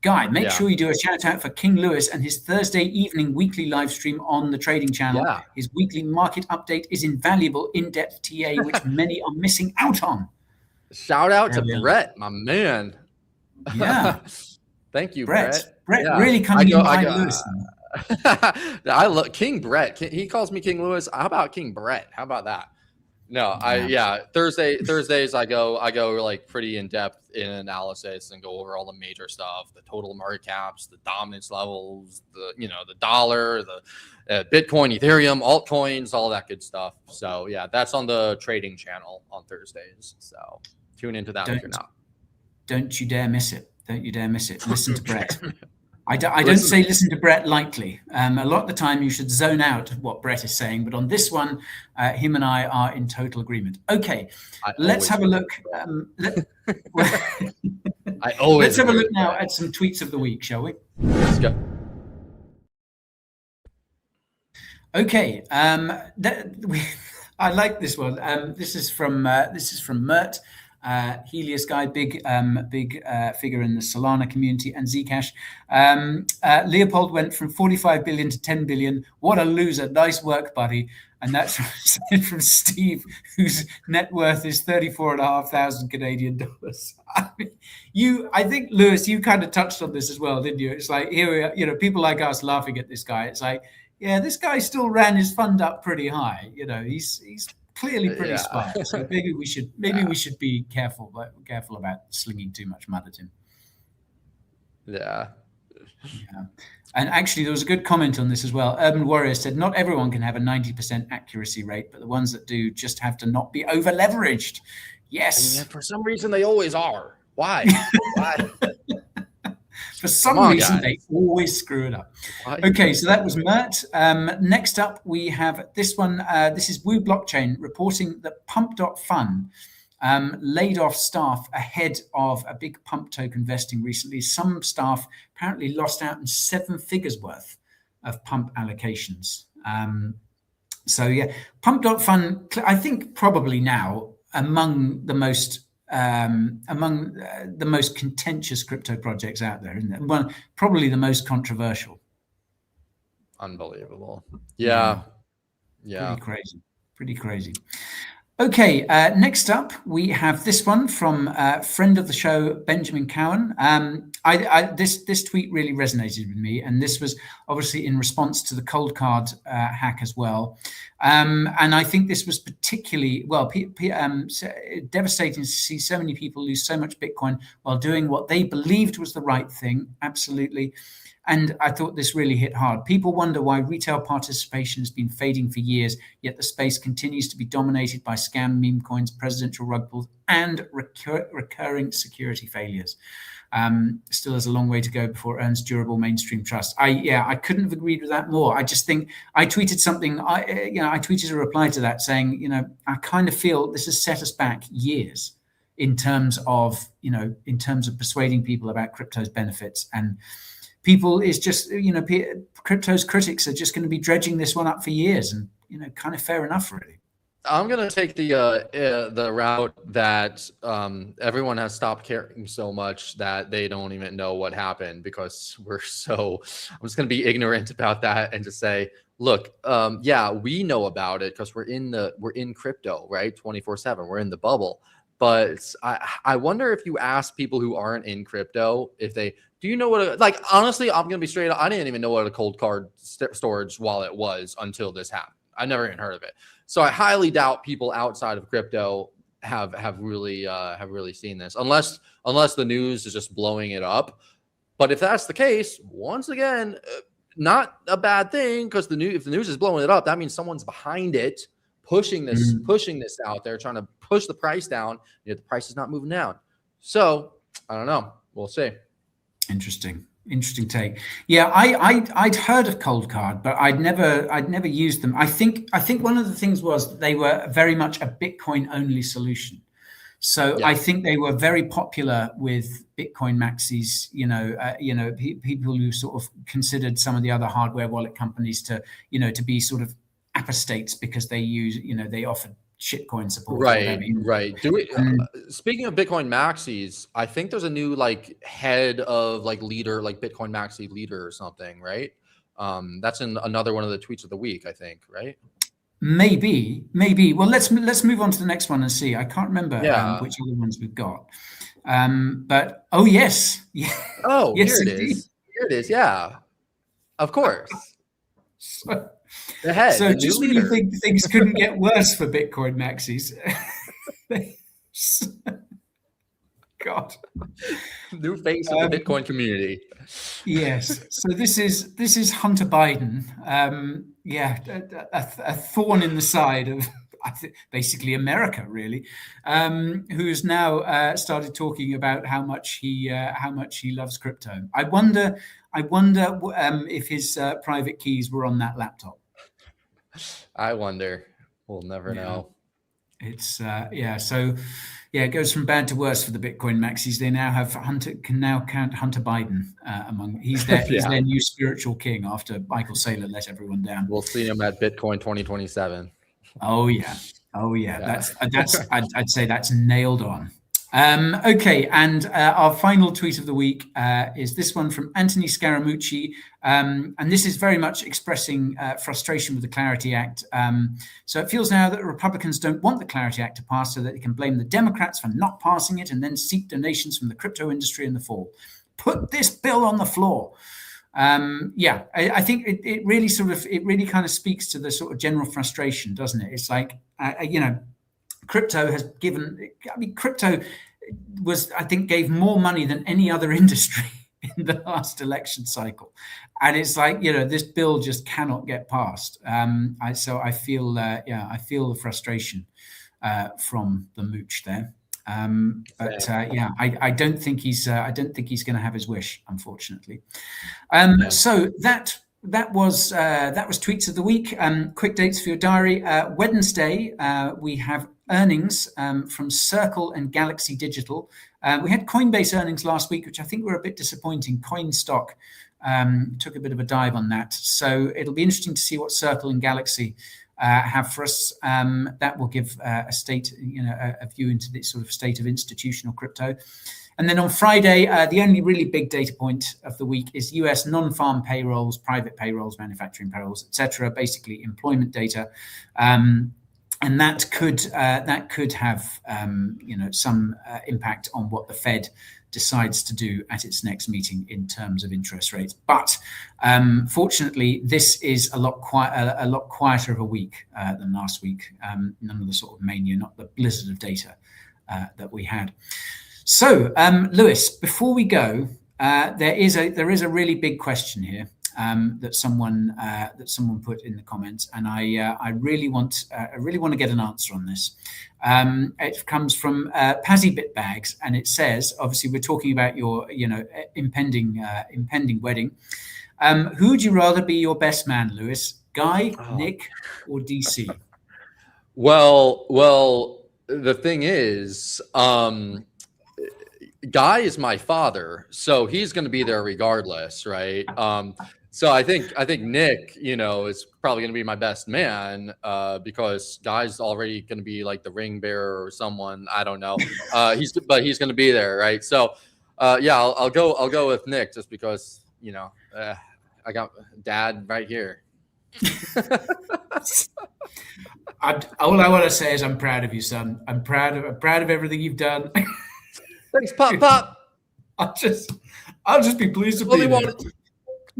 Guy, make sure you do a shout out for King Lewis and his Thursday evening weekly live stream on the trading channel. Yeah. His weekly market update is invaluable, in-depth TA, which many are missing out on. Shout out to Brett, my man. Yeah. Thank you, Brett. Brett really coming in behind Lewis. I love King Brett. He calls me King Lewis. How about King Brett? How about that? No, Thursdays I go like pretty in depth in analysis and go over all the major stuff, the total market caps, the dominance levels, the dollar, the Bitcoin, Ethereum, altcoins, all that good stuff. So yeah, that's on the trading channel on Thursdays. So tune into that if you're not. Don't you dare miss it. Don't you dare miss it. Listen to Brett. I don't say listen to Brett lightly. A lot of the time you should zone out what Brett is saying, but on this one, him and I are in total agreement. Okay, let's have a look. Let's have a look now at some tweets of the week, shall we? Let's go. Okay, I like this one. This is from Mert. Helios guy, big figure in the Solana community, and Zcash. Leopold went from 45 billion to 10 billion. What a loser. Nice work, buddy. And that's from Steve, whose net worth is 34,500 Canadian dollars. I think, Lewis, you kind of touched on this as well, didn't you? It's like, here we are, people like us laughing at this guy. It's like, yeah, this guy still ran his fund up pretty high. He's clearly pretty smart. So maybe we should be careful about slinging too much mud at him. Yeah. And actually, there was a good comment on this as well. Urban Warrior said, not everyone can have a 90% accuracy rate, but the ones that do just have to not be over leveraged. Yes. And for some reason, they always are. Why? For some reason, they always screw it up. Okay, so that was Mert. Next up, we have this one. This is Woo Blockchain reporting that Pump.fun laid off staff ahead of a big pump token vesting recently. Some staff apparently lost out on 7 figures worth of pump allocations. So yeah, Pump.fun, I think probably now among the most contentious crypto projects out there, isn't it? Well, probably the most controversial. Unbelievable. Yeah. Pretty crazy. Okay, next up, we have this one from friend of the show, Benjamin Cowan. This tweet really resonated with me, and this was obviously in response to the cold card hack as well. And I think this was particularly, devastating to see so many people lose so much Bitcoin while doing what they believed was the right thing, absolutely. And I thought this really hit hard. People wonder why retail participation has been fading for years, yet the space continues to be dominated by scam meme coins, presidential rug pulls, and recurring security failures. Still has a long way to go before it earns durable mainstream trust. I couldn't have agreed with that more. I just think I tweeted something. I tweeted a reply to that saying, I kind of feel this has set us back years in terms of persuading people about crypto's benefits. And people is just, crypto's critics are just going to be dredging this one up for years, and kind of fair enough, really. I'm going to take the route that everyone has stopped caring so much that they don't even know what happened, because I'm just going to be ignorant about that and just say, look, we know about it because we're in crypto, right? 24/7, we're in the bubble. But I wonder if you ask people who aren't in crypto, do you know what, honestly, I'm going to be straight up. I didn't even know what a cold card storage wallet was until this happened. I never even heard of it. So I highly doubt people outside of crypto have really seen this, unless the news is just blowing it up. But if that's the case, once again, not a bad thing, because if the news is blowing it up, that means someone's behind it, pushing this out there, trying to push the price down, yet the price is not moving down. So I don't know. We'll see. Interesting take. Yeah, I'd heard of Cold Card, but I'd never used them. I think one of the things was they were very much a Bitcoin only solution. So I think they were very popular with Bitcoin maxis, people who sort of considered some of the other hardware wallet companies to be sort of apostates because they they offered shitcoin support. Right. Speaking of Bitcoin maxis, I think there's a new head of leader, Bitcoin maxi leader or something, right? That's in another one of the tweets of the week, I think, right? Maybe. Well, let's move on to the next one and see. I can't remember which other ones we've got. But yes. Oh, yes, here it is. Here it is. Yeah, of course. The head. So just when you think things couldn't get worse for Bitcoin maxis, God, new face of the Bitcoin community. Yes. So this is Hunter Biden. A thorn in the side of basically America, really, who's now started talking about how much he loves crypto. I wonder if his private keys were on that laptop. I wonder. We'll never know. It's So it goes from bad to worse for the Bitcoin maxis. They now can now count Hunter Biden among. He's their new spiritual king after Michael Saylor let everyone down. We'll see him at Bitcoin 2027. Oh yeah. That's I'd say that's nailed on. Okay, and our final tweet of the week is this one from Anthony Scaramucci, and this is very much expressing frustration with the Clarity Act. So it feels now that Republicans don't want the Clarity Act to pass so that they can blame the Democrats for not passing it and then seek donations from the crypto industry in the fall. Put this bill on the floor. I think it really kind of speaks to the sort of general frustration, doesn't it? It's like, crypto has crypto gave more money than any other industry in the last election cycle. And it's like, this bill just cannot get passed. I feel the frustration from the mooch there. I don't think he's going to have his wish, unfortunately. So that was tweets of the week. Quick dates for your diary. Wednesday, we have earnings from Circle and Galaxy Digital. We had Coinbase earnings last week, which I think were a bit disappointing. Coinstock took a bit of a dive on that. So it'll be interesting to see what Circle and Galaxy have for us. That will give a view into the sort of state of institutional crypto. And then on Friday, the only really big data point of the week is US non-farm payrolls, private payrolls, manufacturing payrolls, etc. Basically, employment data, and that could have some impact on what the Fed decides to do at its next meeting in terms of interest rates. But fortunately, this is a lot quieter of a week than last week. None of the sort of mania, not the blizzard of data that we had. So, Lewis, before we go, there is a really big question here that someone put in the comments, and I really want to get an answer on this. It comes from Pazzy Bitbags, and it says, obviously, we're talking about your impending wedding. Who would you rather be your best man, Lewis? Guy, Nick, or DC? Well, the thing is, Guy is my father, so he's going to be there regardless, right? So I think Nick, is probably going to be my best man because Guy's already going to be like the ring bearer or someone. I don't know. He's going to be there, right? So I'll go with Nick just because I got Dad right here. All I want to say is I'm proud of you, son. I'm proud of everything you've done. Thanks, Pop. I'll just be pleased to be there.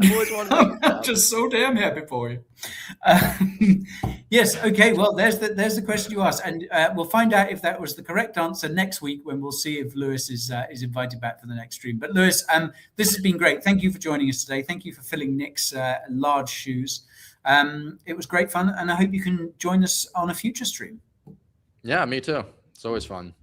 I've always wanted to make I'm just so damn happy for you. Yes. Okay. Well, there's the question you asked, and we'll find out if that was the correct answer next week when we'll see if Lewis is invited back for the next stream. But Lewis, this has been great. Thank you for joining us today. Thank you for filling Nick's large shoes. It was great fun, and I hope you can join us on a future stream. Yeah, me too. It's always fun.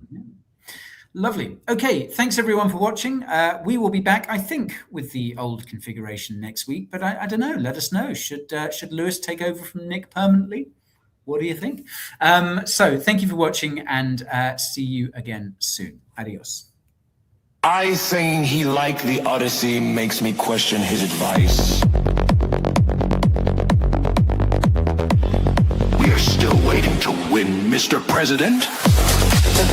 Lovely. Okay, thanks everyone for watching. We will be back, I think, with the old configuration next week, but I don't know. Let us know. Should Lewis take over from Nick permanently? What do you think? So thank you for watching, and see you again soon. Adios. I saying he liked the Odyssey makes me question his advice. We are still waiting to win, Mr. President. The